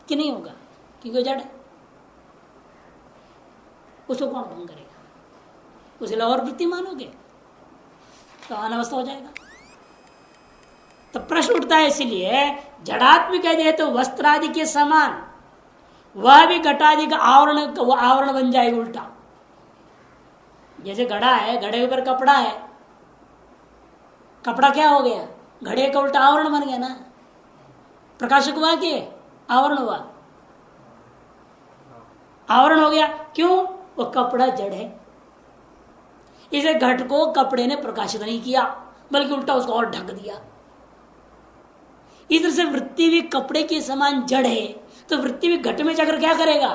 कि नहीं होगा? क्योंकि जड़ है, उसको कौन भंग करेगा? उसे और वृत्ति मानोगे तो अनवस्था हो जाएगा। तो प्रश्न उठता है इसलिए जड़ात्मिक यदि है तो वस्त्रादि के समान वह भी घटादि का आवरण बन जाएगा उल्टा। जैसे घड़ा है, घड़े के ऊपर कपड़ा है, कपड़ा क्या हो गया? घड़े का उल्टा आवरण बन गया ना। प्रकाशक हुआ कि आवरण हुआ? आवरण हो गया। क्यों? वो कपड़ा जड़ है, इसे घट को कपड़े ने प्रकाशित नहीं किया, बल्कि उल्टा उसको और ढक दिया। इस तरह से वृत्ति भी कपड़े के समान जड़ है, तो वृत्ति भी घट में जाकर क्या करेगा?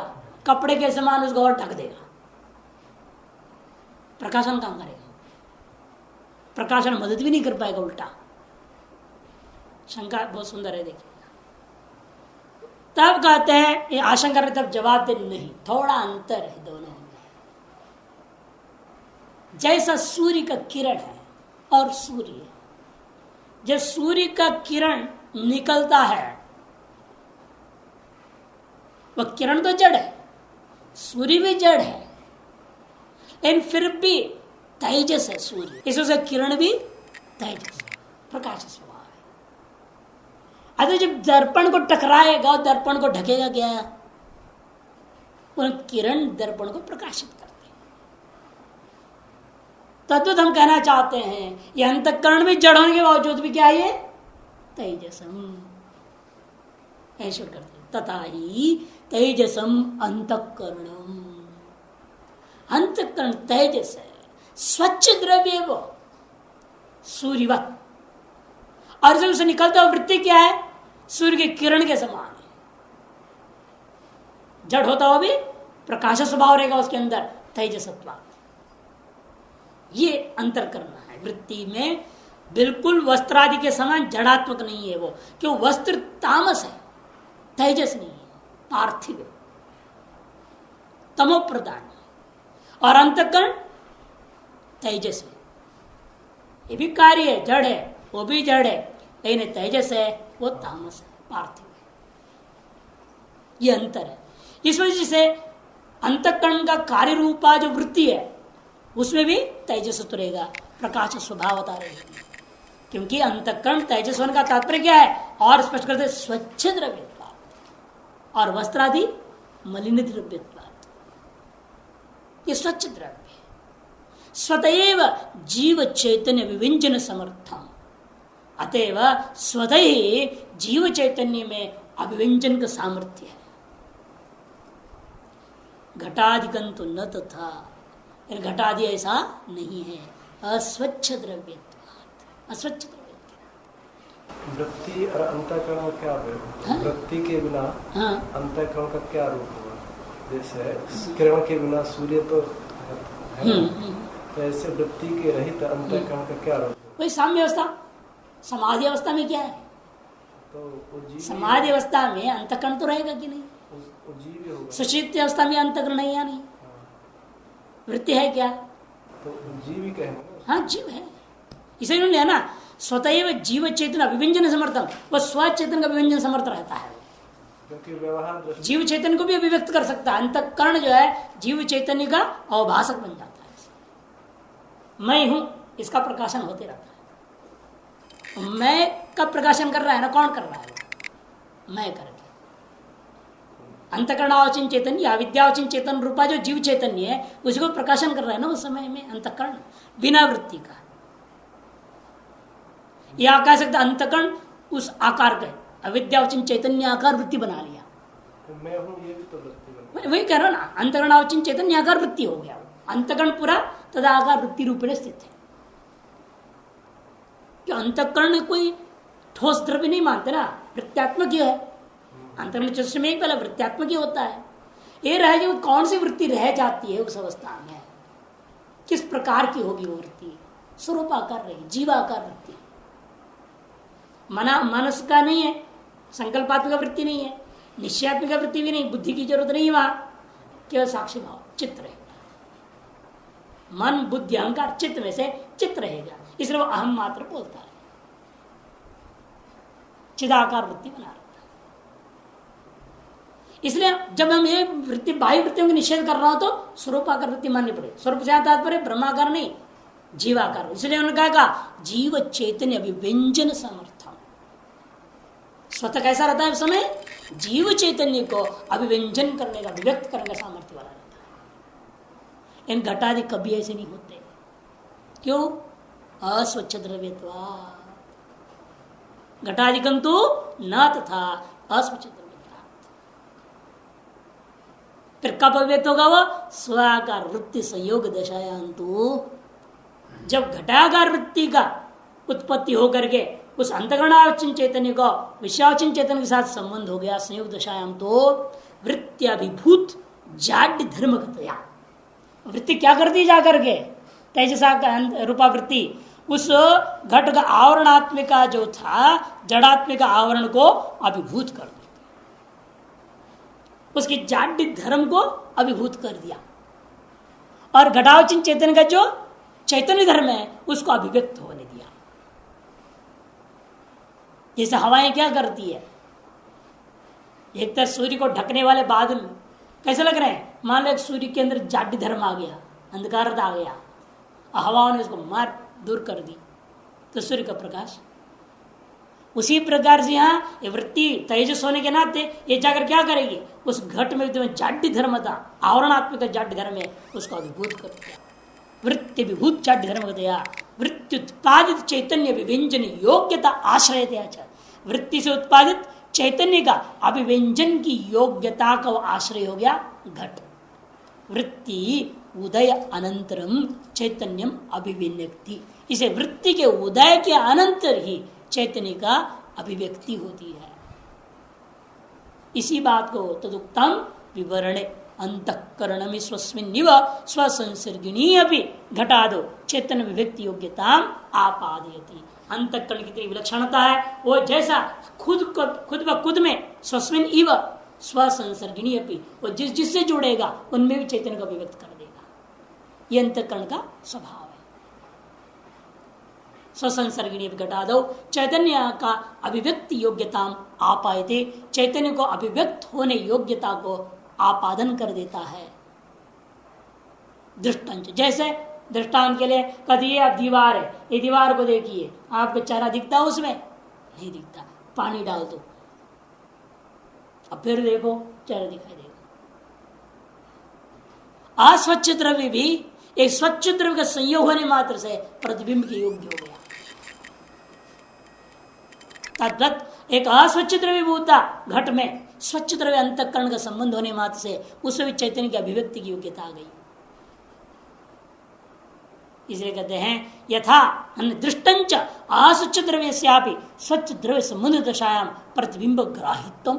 कपड़े के समान उसको और ढक देगा, प्रकाशन काम करेगा। प्रकाशन मदद भी नहीं कर पाएगा, उल्टा। शंका बहुत सुंदर है, देखिए। तब कहते हैं, ये आशंका रहे, तब जवाब दे नहीं, थोड़ा अंतर है दोनों में। जैसा सूर्य का किरण है और सूर्य, जब सूर्य का किरण निकलता है, वह किरण तो जड़ है, सूर्य भी जड़ है, लेकिन फिर भी तेजस है सूर्य, इससे किरण भी तेजस, प्रकाश स्वभाव है। अतः जब दर्पण को टकराएगा और दर्पण को ढकेगा क्या? उन किरण दर्पण को प्रकाशित करते हैं। तद्वत हम कहना चाहते हैं, ये अंतःकरण भी जड़ होने के बावजूद भी क्या है? तेजसम। ऐश्वर करते तथा ही तेजसम अंतःकरणम। अंतःकरण तेजस है, स्वच्छ द्रव्य वो सूर्यवत, और जब उसे निकलता हुआ वृत्ति क्या है? सूर्य के किरण के समान है। जड़ होता हुआ भी प्रकाश स्वभाव रहेगा उसके अंदर, तेजसत्व। ये अंतर करना है वृत्ति में। बिल्कुल वस्त्रादि के समान जड़ात्मक नहीं है वो, क्यों? वस्त्र तामस है, तेजस नहीं है, पार्थिव है, तमो प्रधान है। और अंतःकरण तेजस है, ये भी कार्य है, जड़ है, वो भी जड़ है, लेकिन तेजस है, वो तामस है, पार्थिव है। ये अंतर है। इस वजह से अंतःकरण का कार्य रूपा जो वृत्ति है उसमें भी तेजस्व रहेगा, प्रकाश स्वभावता रहेगी। क्योंकि अंतःकरण तेजस्व का तात्पर्य क्या है? और स्पष्ट करते स्वच्छ द्रव्यत्वात्, और वस्त्रादि मलिन द्रव्यत्वात्। ये स्वच्छ द्रव्य स्वतएव जीव चैतन्य विविंजन समर्थम। अतएव स्वतः ही जीव चैतन्य में अभिव्यंजन का सामर्थ्य है। घटाधिकं तो न तथा, घटादि ऐसा नहीं है, अस्वच्छ द्रव्य, अस्वच्छ द्रव्य। वृत्ति और अंतःकरण का क्या है? वृत्ति के बिना अंतःकरण का क्या रूप होगा? जैसे किरण के बिना सूर्य तो है, तो ऐसे वृत्ति के रहित अंतःकरण का क्या रूप? वही साम्य अवस्था। समाधि अवस्था में क्या है? तो समाधि अवस्था में अंतःकरण तो रहेगा कि नहीं? सुषुप्त अवस्था में अंतःकरण नहीं या नहीं? वृत्ति है क्या? तो जीव ही कहेंगे। हाँ, जीव है। इसे उन्होंने है ना, स्वतः जीव चेतन अभिव्यंजन समर्थन, वह स्वचेतन का अभिव्यंजन समर्थ रहता है। क्योंकि व्यवहार जीव चैतन्य को भी अभिव्यक्त कर सकता है। अंतःकरण जो है जीव चैतन्य का अवभाषक बन जाता है। मैं हूं, इसका प्रकाशन होते रहता है। मैं का प्रकाशन कर रहा है ना, कौन कर रहा है? मैं करके अंतःकरणावचिन चैतन्य, अविद्यावचिन चेतन रूपा जो जीव चैतन्य है उसको प्रकाशन कर रहा है ना उस समय में अंतःकरण, बिना वृत्ति का। या कह सकते अंतःकरण उस आकार का, अविद्यावचिन चैतन्य आकार वृत्ति बना लिया। तो मैं हूं, ये भी तो वृत्ति वही कह रहा हूं ना, अंतःकरणावचिन चैतन्य आकार वृत्ति हो गया। अंतःकरण पूरा तदा आकार वृत्ति रूप में स्थित है। कि अंतःकरण कोई ठोस द्रव्य नहीं मानते ना, वृत्त्यात्मक है। अंतःकरण चतुष्टय में एक पहला वृत्त्यात्मक ही होता है। ये रह जो कौन सी वृत्ति रह जाती है उस अवस्था में, किस प्रकार की होगी वो वृत्ति? स्वरूपाकार रहेगी, जीवाकार वृत्ति। मनस का नहीं है, संकल्पात्मक वृत्ति नहीं है, निश्चयात्मक वृत्ति भी नहीं, बुद्धि की जरूरत नहीं वहां, केवल साक्षी भाव चित्त रहेगा। मन बुद्धि अहंकार चित्त में से चित्त रहेगा, इसलिए वो अहम मात्र बोलता है, चिदाकार वृत्ति बना रहता है। इसलिए जब हम ये वृत्ति बाह्य वृत्तियों का निषेध कर रहा हो तो स्वरूपाकार वृत्ति माननी पड़ेगी। स्वरूप से तात्पर्य ब्रह्माकार नहीं, जीवाकार। इसलिए उन्होंने कहा जीव चैतन्य अभिव्यंजन समर्थम। स्वतः कैसा रहता है उस समय? जीव चैतन्य को अभिव्यंजन करने का, अभिव्यक्त करने का सामर्थ्य वाला रहता है। इन घटादि कभी ऐसे नहीं होते। क्यों? अस्वच्छ द्रव्यत्वात्। घटादिकं तु न तथा अस्वच्छ द्रव्यत्वात्। फिर कब अभिव्यक्त होगा वो? स्वाकार वृत्ति संयोग दशायां तो, जब घटाकार वृत्ति का उत्पत्ति होकर के उस अंतकरणावचन चैतन्य को विषयावचन चैतन्य के साथ संबंध हो गया संयोग दशायां, तो वृत्त्याभिभूत जाड्य धर्म गतया, वृत्ति क्या करती जाकर के तेजसा का रूपावृत्ति उस घट का आवरणात्मिका जो था जड़ात्मिका आवरण को अभिभूत कर दिया, उसके जाड्य धर्म को अभिभूत कर दिया, और घटावचन चैतन्य का जो चैतन्य धर्म है उसको अभिव्यक्त होने दिया। जैसे हवाएं क्या करती है, एक तरह सूर्य को ढकने वाले बादल कैसे लग रहे हैं, मान लो एक सूर्य के अंदर जाड्य धर्म आ गया, अंधकारता आ गया, हवाओं ने उसको मार दूर कर दी तो सूर्य का प्रकाश। उसी प्रकार से यहाँ ये वृत्ति तेजस होने के नाते ये जाकर क्या करेगी, उस घट में तुम्हें जाड्य धर्म था, आवरणात्मक जाड्य धर्म है, उसको अभिभूत कर दिया। वृत्ति विभूत जाड्य धर्म गया, वृत्ति उत्पादित चैतन्य विव्यंजन योग्यता आश्रय, वृत्ति से उत्पादित चैतन्य का अभिव्यंजन की योग्यता का आश्रय हो गया घट। वृत्ति उदय अनंतरम चैतन्यम अभिव्यक्ति, इसे वृत्ति के उदय के अनंतर ही चैतन्य का अभिव्यक्ति होती है। इसी बात को तदुक्तम विवरणे अंतःकरण में स्वस्मिन्निव स्वसंसर्गिणी अभी घटादो चैतन्य विभक्ति योग्यता आपादयति। अंतःकरण की विलक्षणता है वो जैसा खुद ब खुद में स्वस्मिन इव स्वसंसर्गिणी अपनी, वो जिससे जुड़ेगा उनमें भी चैतन्य को अभिव्यक्त कर देगा। ये अंतःकरण का स्वभाव है। स्वसंसर्गिणी घटा दो चैतन्य का अभिव्यक्ति योग्यता आपायते, चैतन्य को अभिव्यक्त होने योग्यता को आपादन कर देता है। दृष्टांत जैसे दृष्टांत के लिए कभी आप दीवार है, ये दीवार को देखिए, आपको चेहरा दिखता है उसमें? नहीं दिखता। पानी डाल दो, अब फिर देखो चेहरा दिखाई देगा। अस्वच्छ द्रव्य भी एक स्वच्छ द्रव्य का संयोग होने मात्र से प्रतिबिंब के योग्य हो गया। तद्वत एक अस्वच्छ द्रव्य भूता घट में स्वच्छ द्रव्य अंतःकरण का संबंध होने मात्र से उसमें भी चैतन्य की अभिव्यक्ति की योग्यता आ गई। इसलिए कहते हैं यथा दृष्टंच अस्वच्छ द्रव्य से स्वच्छ द्रव्य संबंध दशायाम प्रतिबिंब ग्राहित्व,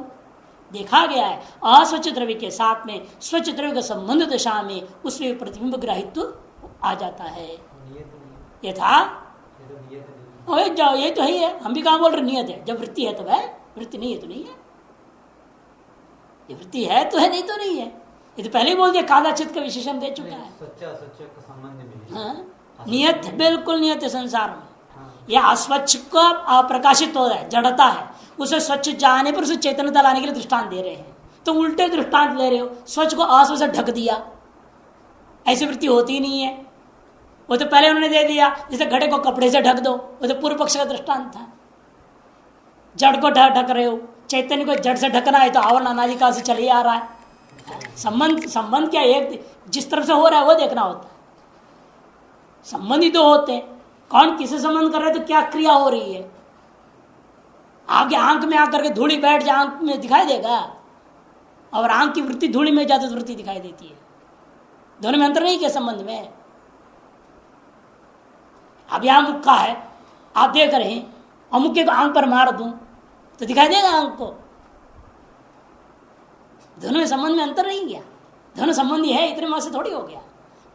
देखा गया है अस्वच्छ द्रव्य के साथ में स्वच्छ द्रव्य का संबंध दशा में उसमें प्रतिबिंब ग्राहित्व आ जाता है। यथा ये तो है ही है, हम भी कहाँ बोल रहे नियत है। जब वृत्ति है तो है, वृत्ति नहीं है तो नहीं है। ये वृत्ति है तो है, नहीं तो नहीं है। ये तो पहले ही बोल दिया, कादाचित का विशेषण दे चुका है। हाँ, नियत बिल्कुल नियत है संसार में। हाँ। यह अस्वच्छ को अप्रकाशित हो रहा है, जड़ता है, उसे स्वच्छ जाने पर उसे चैतन्यता लाने के लिए दृष्टांत दे रहे हैं। तो उल्टे दृष्टांत ले रहे हो, स्वच्छ को अस्वच्छ से ढक दिया, ऐसी वृत्ति होती ही नहीं है। वो तो पहले उन्होंने दे दिया, जैसे घड़े को कपड़े से ढक दो, वो तो पूर्व पक्ष का दृष्टांत था। जड़ को ढक रहे हो, चैतन्य को जड़ से ढकना है तो आवरण अनादिकाल से चले आ रहा है। संबंध क्या एक जिस तरफ से हो रहा है वो देखना होता है। संबंधी तो होते हैं, कौन किसे संबंध कर रहा है तो क्या क्रिया हो रही है। आगे आंख में आकर के धूली बैठ जाए आंख में दिखाई देगा, और आंख की वृत्ति धूली में जाती तो वृत्ति दिखाई देती है। दोनों में अंतर नहीं क्या संबंध में? अब यहां मुक्का है, आप देख रहे हैं, और मुक्के को आंख पर मार दूं तो दिखाई देगा आंख को। दोनों में संबंध में अंतर नहीं गया, दोनों संबंधी है, इतने मास से थोड़ी हो गया।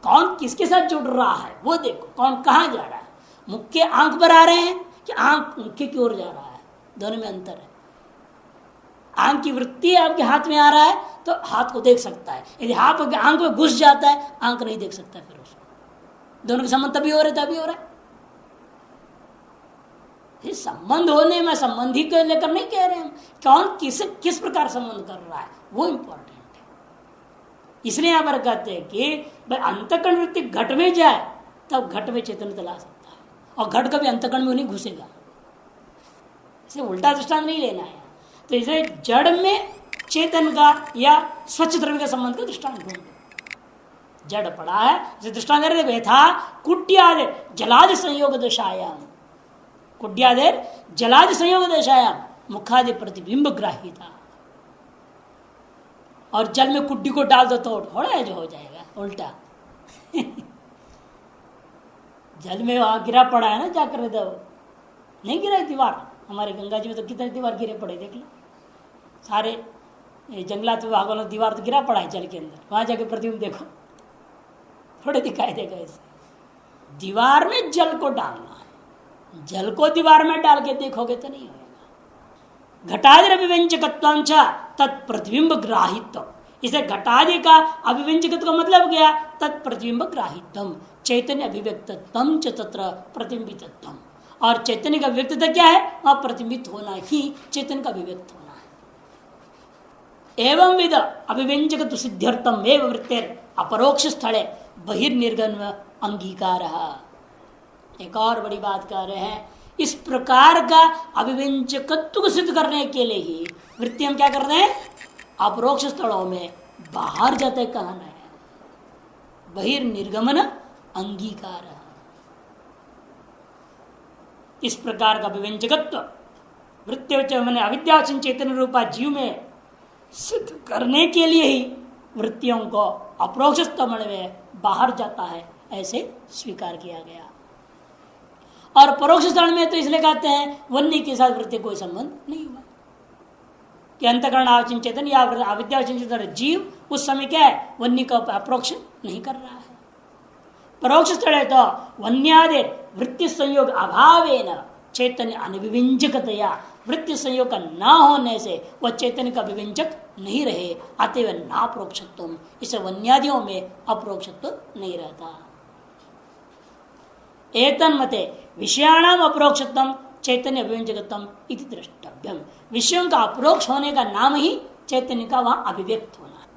कौन किसके साथ जुड़ रहा है वो देखो, कौन कहाँ जा रहा है। मुक्के आंख पर आ रहे हैं कि आंख मुक्के की ओर जा रहा है, दोनों में अंतर है। आंख की वृत्ति आपके हाथ में आ रहा है तो हाथ को देख सकता है, यदि हाथ आंख में घुस जाता है आंख नहीं देख सकता फिर उसको। दोनों के संबंध तभी हो रहे तभी हो रहा है। संबंध होने में संबंधी को लेकर नहीं कह रहे हम, कौन किस प्रकार संबंध कर रहा है वो इंपॉर्टेंट है। इसलिए यहां पर कहते हैं कि भाई अंतःकरण वृत्ति घट में जाए तब घट में चैतन्य ला सकता है, और घट कभी अंतःकरण में नहीं घुसेगा। इसे उल्टा दृष्टांत नहीं लेना है। तो इसे जड़ में चेतन का या स्वच्छ द्रव्य का संबंध का दृष्टांत ढूंढो। जड़ पड़ा है, इसे दृष्टांत दे रहे था कुट्यादे जलाद संयोग दशायाम, कुड्यादेर जलाद संयोग दशायाम मुखादि प्रतिबिंब ग्राही था। और जल में कुड्डी को डाल दो तो थोड़ा जो हो जाएगा उल्टा। जल में वहां गिरा पड़ा है ना, जाकर दो नहीं गिरा है दीवार। हमारे गंगा जी में तो कितने दीवार गिरे पड़े देख लो, सारे जंगलात विभाग वालों दीवार तो गिरा पड़ा है जल के अंदर। वहां जाके प्रतिबिंब देखो, थोड़े दिखाई देगा ऐसे। दीवार में जल को डालना है, जल को दीवार में डाल के देखोगे तो नहीं होगा। घटादि अभिव्यंजकत्वं च तत्प्रतिबिंब ग्राहित्व, इसे घटादि का अभिव्यंजकत्व का मतलब क्या? तत्प्रतिबिंब ग्राहित्वम चैतन्य अभिव्यक्तत्वम च तत्र प्रतिबिंबितत्वम। और चैतन्य का व्यक्तता क्या है? वहां प्रतिबिंबित होना ही चैतन्य का अभिव्यक्त होना है। एवं विद अभिव्यंजक सिद्ध्यर्थम एवं वृत्तिर अपरोक्ष स्थले बहिर्निर्गम अंगीकार। एक और बड़ी बात कह रहे हैं, इस प्रकार का अभिव्यंजकत्व को सिद्ध करने के लिए ही वृत्ति हम क्या कर रहे हैं? अपरोक्ष स्थलों में बाहर जाते कहना है, बहिर्निर्गमन अंगीकार। इस प्रकार का अभिव्यंजकत्व वृत्ति मैंने अविद्या चेतन रूपा जीव में सिद्ध करने के लिए ही वृत्तियों को अप्रोक्ष स्थल में बाहर जाता है, ऐसे स्वीकार किया गया। और परोक्ष स्थल में तो इसलिए कहते हैं वन्य के साथ वृत्ति कोई संबंध नहीं हुआ कि अंतःकरण आवचन चेतन या अविद्यावचन चेतन जीव उस समय क्या है? वन्य का अप्रोक्ष नहीं कर रहा है। परोक्ष स्थल है तो वन्यादि वृत्ति संयोग अभावेन चैतन्य अनविव्यंजकतया, वृत्ति संयोग का न होने से वह चैतन्य का विव्यंजक नहीं रहे, अतएव नाप्रोक्षत्व, इसे वन्यादियों में अप्रोक्षत्व नहीं रहता। एतन्मते विषयाणाम अप्रोक्षत्वम चैतन्य अभिव्यंजकत्वम इति द्रष्टव्यम। विषयों का अप्रोक्ष होने का नाम ही चैतन्य का वहां अभिव्यक्त होना है।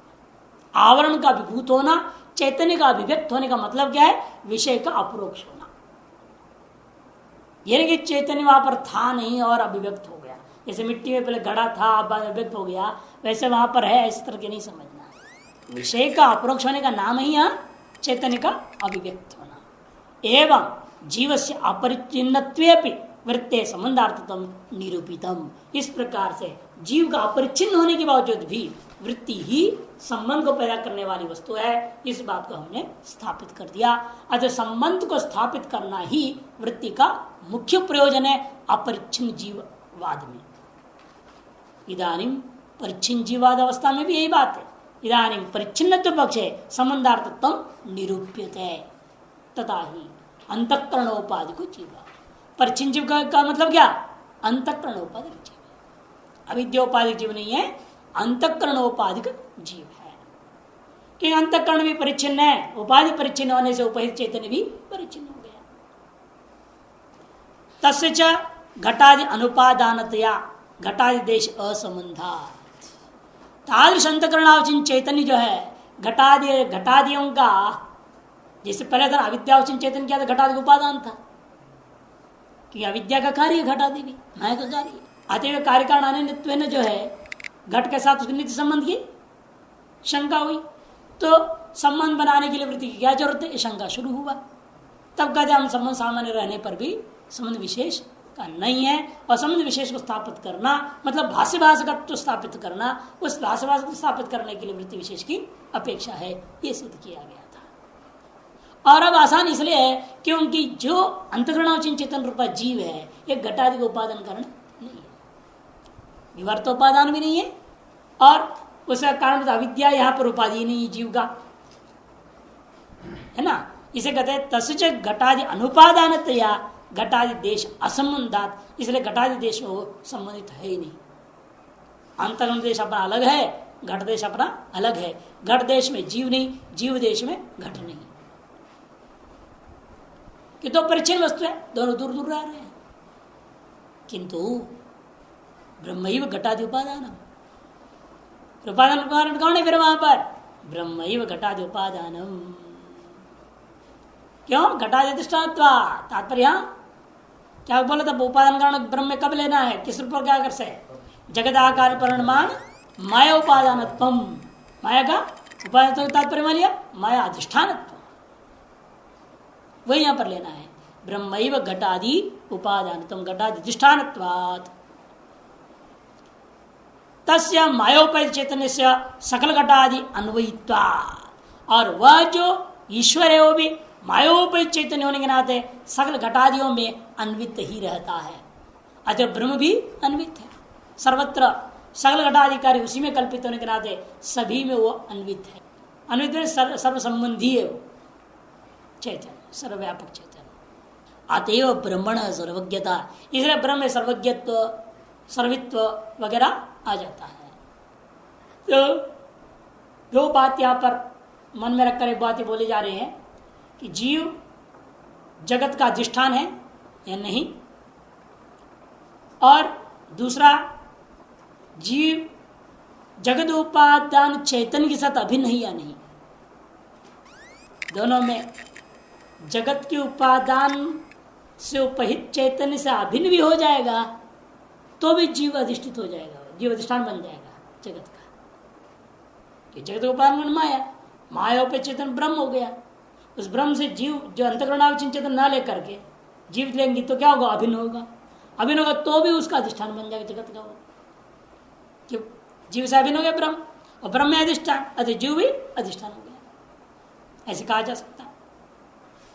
आवरण का विभूत होना, चैतन्य का अभिव्यक्त होने का मतलब क्या है? विषय का अप्रोक्ष होना। यह कि चैतन्य वहां पर था नहीं और अभिव्यक्त हो गया, जैसे मिट्टी में पहले घड़ा था अब अभिव्यक्त हो गया, वैसे वहां पर है, इस तरह के नहीं समझना। विषय का अप्रोक्ष होने का नाम ही यहाँ चैतन्य का अभिव्यक्त होना। एवं जीव से अपरिचिन्नत्वेपि वृत्ते संबंधार्थतम निरूपितम। इस प्रकार से जीव का अपरिचिन्न होने के बावजूद भी वृत्ति ही संबंध को पैदा करने वाली वस्तु है, इस बात को हमने स्थापित कर दिया। अतः संबंध को स्थापित करना ही वृत्ति का मुख्य प्रयोजन है अपरिचिन्न जीववाद में। इदानीम परिचिन्न जीववाद अवस्था में भी यही बात है। इदानीम परिचिन्नत्व पक्षे संबंधार्थत्वम निरूप्यते तथा ही अंतःकरणोपाधि को जीवा। परिचिन्न जीव का मतलब क्या? अंतःकरणोपाधिक जीव। अविद्योपाधिक जीव नहीं है, अंतःकरणोपाधिक जीव है। कि अंतःकरण भी परिचिन्न है, उपाधि परिचिन्न होने से उपहित चैतन्य भी परिचिन्न हो गया। तस्य च घटादि अनुपादानतया घटादि देश असंबंधात्। तादृश अंतःकरणावचिन चैतन्य जो है घटादियों का, जैसे पहले था अविद्यावचिन चैतन्य क्या था? घटादि उपादान था, कि अविद्या का कार्य घटादि भी माया का कार्य। अतएव कार्य कारण अनित्यत्वेन जो है घट के साथ उसके नित्य संबंध की शंका हुई, तो संबंध बनाने के लिए वृत्ति की क्या जरूरत है? शंका शुरू हुआ। तब कहते हम संबंध सामान्य रहने पर भी संबंध विशेष का नहीं है, और संबंध विशेष को स्थापित करना मतलब भाष्यभाषकत्व स्थापित करना, उस भाष्यभाषक स्थापित करने के लिए वृत्ति विशेष की अपेक्षा है, ये सिद्ध किया गया था। और अब आसान इसलिए है क्योंकि जो अंतःकरणावचिन चेतन रूपा जीव है ये घटादि का उपादान कारण नहीं है, विवर्तोपादान भी नहीं है, और उसका कारण अविद्या यहाँ पर उपाधि नहीं है जीव का, है ना। इसे कहते हैं तस्च घटादि अनुपादानतया घटादि देश असंबंधात, इसलिए घटादि देश में वो संबंधित है ही नहीं। अंतर्गण देश अपना अलग है, घट देश अपना अलग है। घट देश में जीव नहीं, जीव देश में घट नहीं, कि तो परिचिन वस्तु है, दोनों दूर दूर रह रहे हैं। किंतु ब्रह्मैव घटादि उपादान, उपादान कारण कौन है फिर वहां पर? ब्रह्मैव घटादि उपादानम। क्यों? घटादि अधिष्ठानत्वा, तात्पर्य क्या बोला था? उपादान कारण ब्रह्म में कब लेना है, किस रूप पर क्या कर से? जगदाकार परिणाम माया उपादानत्वम, माया का उपादान तात्पर्य मान लिया माया अधिष्ठानत्व, वही यहां पर लेना है। ब्रह्मैव घटादि उपादानत्वम घटादि अधिष्ठानत्वात् तस्य मायोपैत चैतन्य से सकल घटादि अन्वयित्वा, और वह जो ईश्वर है वो भी मायोपैत चैतन्य होने के नाते सकल घटादियों में अन्वित ही रहता है। अतः ब्रह्म भी अन्वित है, सर्वत्र सकल घटाधिकारी उसी में कल्पित होने के नाते सभी में वो अन्वित है। अन्वित में सर्व संबंधी है वो चैतन्य, सर्वव्यापक चैतन्य। अतएव ब्रह्मण सर्वज्ञता, इसलिए ब्रह्म में सर्वज्ञत्व सर्वित्व वगैरह आ जाता है। तो दो बात यहाँ पर मन में रखकर एक बात बोली जा रही है कि जीव जगत का अधिष्ठान है या नहीं, और दूसरा जीव जगत उपादान चैतन्य के साथ अभिन्न है या नहीं। दोनों में जगत के उपादान से उपहित चैतन्य से अभिन्न भी हो जाएगा तो भी जीव अधिष्ठित हो जाएगा, जीव अधिष्ठान बन जाएगा जगत का। कि जगत का उपादान माया, माया पे चेतन ब्रह्म हो गया। उस ब्रह्म से जीव जो अंतःकरणावचिन चेतन ना लेकर के जीव लेंगे तो क्या होगा, अभिन्न होगा। अभिन्न होगा तो भी उसका अधिष्ठान बन जाएगा जगत का। वो क्यों, जीव से अभिन्न हो गया ब्रह्म, और ब्रह्म में अधिष्ठान, अतः जीव भी अधिष्ठान हो गया, ऐसे कहा जा सकता है।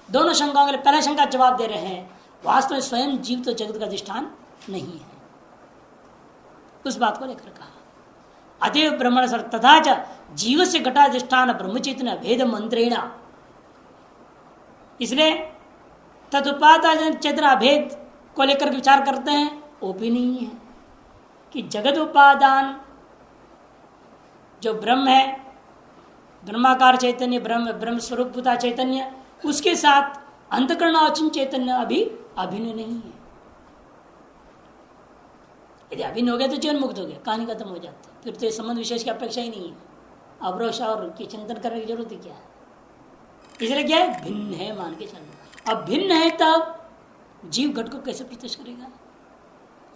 दोनों शंकाओं के लिए पहला शंका जवाब दे रहे हैं, वास्तव में स्वयं जीव तो जगत का अधिष्ठान नहीं है। उस बात को लेकर कहा अतएव ब्रह्मण सर तथा च जीव से घटाधिष्ठान ब्रह्मचेतन भेद मंत्रेण, इसलिए तदुपादान चेतन अभेद को लेकर विचार करते हैं। वो भी नहीं है कि जगत उपादान जो ब्रह्म है, ब्रह्माकार चैतन्य, ब्रह्म स्वरूपता चैतन्य, उसके साथ अंतःकरणावचिन चैतन्य अभी अभिन्न नहीं है। यदि अभिन्न हो गया तो जीवन मुक्त हो गया, कहानी खत्म हो जाती है। फिर तो संबंध विशेष की अपेक्षा ही नहीं है, अवरोष और की चिंतन करने की जरूरत ही क्या है। इसलिए क्या है, भिन्न है मान के चलना। अब भिन्न है तब जीव घट को कैसे प्रत्यक्ष करेगा।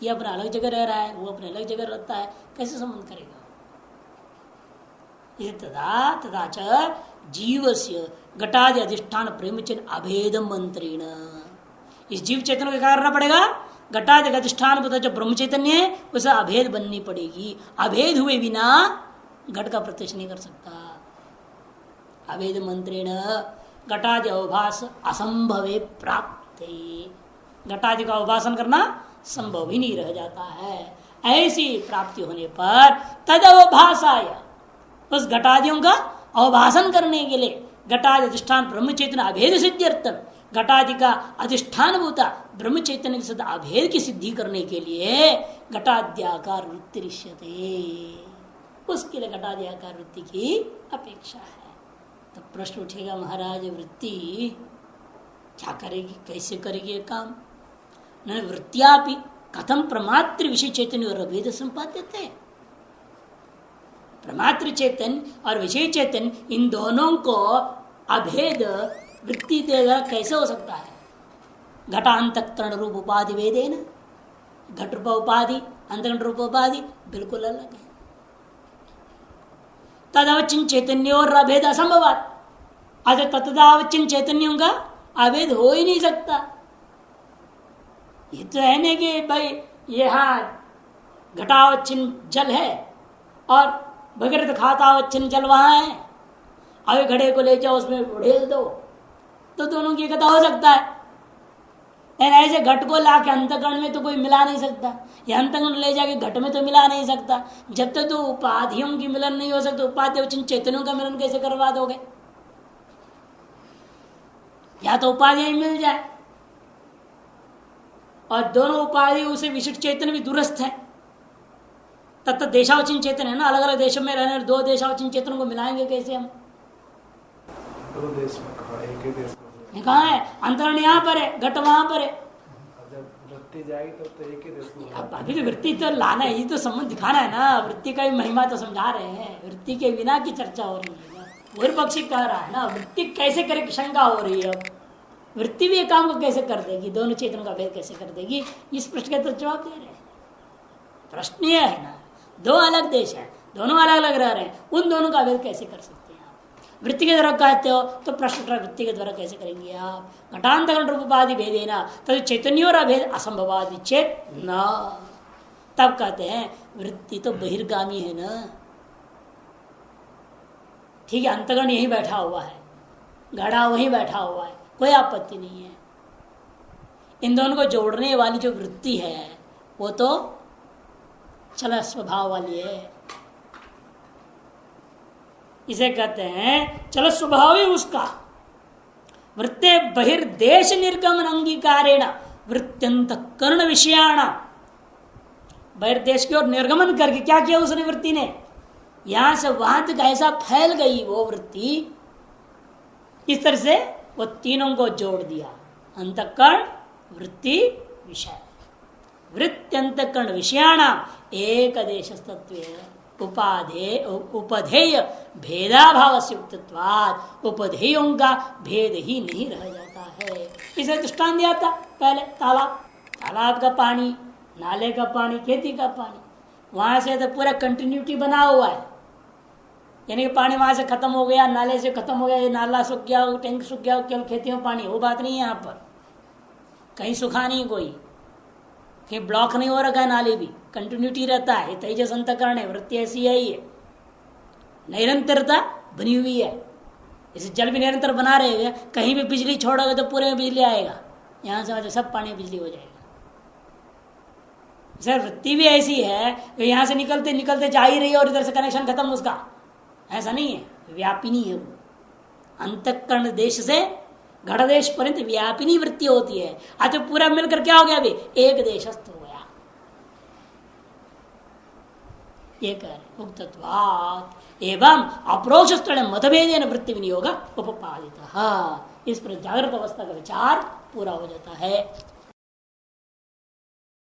ये अपना अलग जगह रह रहा है, वो अपने अलग जगह रहता है, कैसे संबंध करेगा। तदा तथा च जीवस्य घटादि अधिष्ठान प्रेमचन अभेद मंत्रेण, इस जीव चेतन को क्या करना पड़ेगा, घटादि अधिष्ठान पता जो ब्रह्म चैतन्य है उसे अभेद बननी पड़ेगी। अभेद हुए बिना घट का प्रत्यक्ष नहीं कर सकता। अभेद मंत्रेण घटादि अवभास असंभवे प्राप्ते, घटादि का अवभाषण करना संभव ही नहीं रह जाता है। ऐसी प्राप्ति होने पर तद अवभाषाय, उस घटादियों का अवभाषण करने के लिए घटादि अधिष्ठान ब्रह्म चैतन्य अभेद सिद्ध्यर्थम, घटादि का अधिष्ठान भूता ब्रह्म चैतन्य के साथ अभेद की सिद्धि करने के लिए घटाद्याकार वृत्ति ऋष्यते, उसके लिए घटाद्याकार वृत्ति की अपेक्षा है। तो प्रश्न उठेगा, महाराज वृत्ति क्या करेगी, कैसे करेगी ये काम। न वृत्तियापि कथम प्रमात्र विषय चैतन्य और अभेद संपाद्यते, प्रमात्र चेतन और विषय चेतन इन दोनों को अभेद वृत्ति देगा कैसे हो सकता है। घटांतकरण रूप उपाधि वेदेन, घट रूप उपाधि अंतकरण रूप उपाधि बिल्कुल अलग है। तदवचिन चैतन्य और अभेद असंभवात, अतः तदावचिन चैतन्यों का अभेद हो ही नहीं सकता। ये तो है नहीं कि भाई यहाँ घटावचिन जल है और भगीरथ खातावचिन जल वहां है, अभी घड़े को ले जाओ उसमें उड़ेल दो, तो दोनों की एकता हो सकता है। ऐसे घट को ला के अंतकरण में तो कोई मिला नहीं सकता, या अंतकरण ले जाके घट में तो मिला नहीं सकता। जब तक तो उपाधियों की मिलन नहीं हो सकता, उपाधि चैतन्यों का मिलन कैसे करवा दोगे। या तो उपाधि मिल जाए और दोनों उपाधि उसे विशिष्ट चैतन्य भी दूरस्थ है, तब तक देशावचिन चेतन है ना। अलग अलग देशों में रहने दो देशावचिन चेतनों को मिलाएंगे कैसे हम। दो देश में कहा, एक ही देश में कहाँ है, अंतरण यहाँ पर है, घट वहां पर है। जब वृत्ति जाएगी तब तो एक ही देश में। अब अभी तो वृत्ति तो लाना है, ये तो संबंध दिखाना है ना। वृत्ति का भी महिमा तो समझा रहे हैं, वृत्ति के बिना की चर्चा हो रही है। पूर्व पक्षी कह रहा है ना, वृत्ति कैसे करे, शंका हो रही है। अब वृत्ति भी एक काम को कैसे कर देगी, दोनों चेतन का भेद कैसे कर देगी, इस प्रश्न का तो जवाब दे रहे हैं। प्रश्न यह है ना, दो अलग देश है, दोनों अलग अलग रह रहे हैं, उन दोनों का भेद कैसे कर सकते हैं आप। वृत्ति के द्वारा कहते हो तो प्रश्न वृत्ति के द्वारा कैसे करेंगे आप। घटांतकरण रूपादि भेदेना तद चैतन्य और अभेद असंभवादि चेत न, तब कहते हैं वृत्ति तो बहिर्गामी है ना। ठीक है, अंतःकरण यहीं बैठा हुआ है, घड़ा वहीं बैठा हुआ है, कोई आपत्ति नहीं है। इन दोनों को जोड़ने वाली जो वृत्ति है वो तो चल स्वभाव वाली है। इसे कहते हैं चल स्वभाव ही उसका। वृत्ते बहिर्देश निर्गमन अंगीकारेण वृत्त्यंत कर्ण विषयाण। बहिर्देश की ओर निर्गमन करके क्या किया उसने वृत्ति ने, यहां से वहां तक ऐसा फैल गई वो वृत्ति, इस तरह से वो तीनों को जोड़ दिया, अंतःकरण वृत्ति विषय। वृत्त्यंतःकरण विषयाणाम एक देश तत्व उपधेय भेदाभाव से युक्तत्वात् उपधेयों का भेद ही नहीं रह जाता है। इसे दृष्टांत दिया था पहले, तालाब का पानी, नाले का पानी, खेती का पानी, वहां से तो पूरा कंटिन्यूटी बना हुआ है, यानी कि पानी वहां से खत्म हो गया, नाले से खत्म हो गया, ये नाला सूख गया, टैंक सूख गया, केवल खेती में पानी, वो बात नहीं है। यहाँ पर कहीं सूखा नहीं, कोई कहीं ब्लॉक नहीं हो रखा है, नाले भी कंटिन्यूटी रहता है। तेजस अंतःकरण है, वृत्ति ऐसी है, ये निरंतरता बनी हुई है। जैसे जल भी निरंतर बना रहेगा, कहीं भी बिजली छोड़ोगे तो पूरे में बिजली आएगा, यहाँ से सब पानी बिजली हो जाएगा। सर वृत्ति भी ऐसी है, यहाँ से निकलते निकलते जा ही रही है और इधर से कनेक्शन खत्म उसका, ऐसा नहीं है, व्यापिनी है वो। अंतःकरण देश से घड़ देश पर्यंत व्यापिनी वृत्ति होती है। आज तो पूरा मिलकर क्या हो गया, अभी एक देशस्थ हो गया। ये कह उक्तत्वात् एवं अप्रोक्ष स्थल मतभेदेन वृत्ति विनियोग उपपादितः। इस पर जागृत अवस्था का विचार पूरा हो जाता है।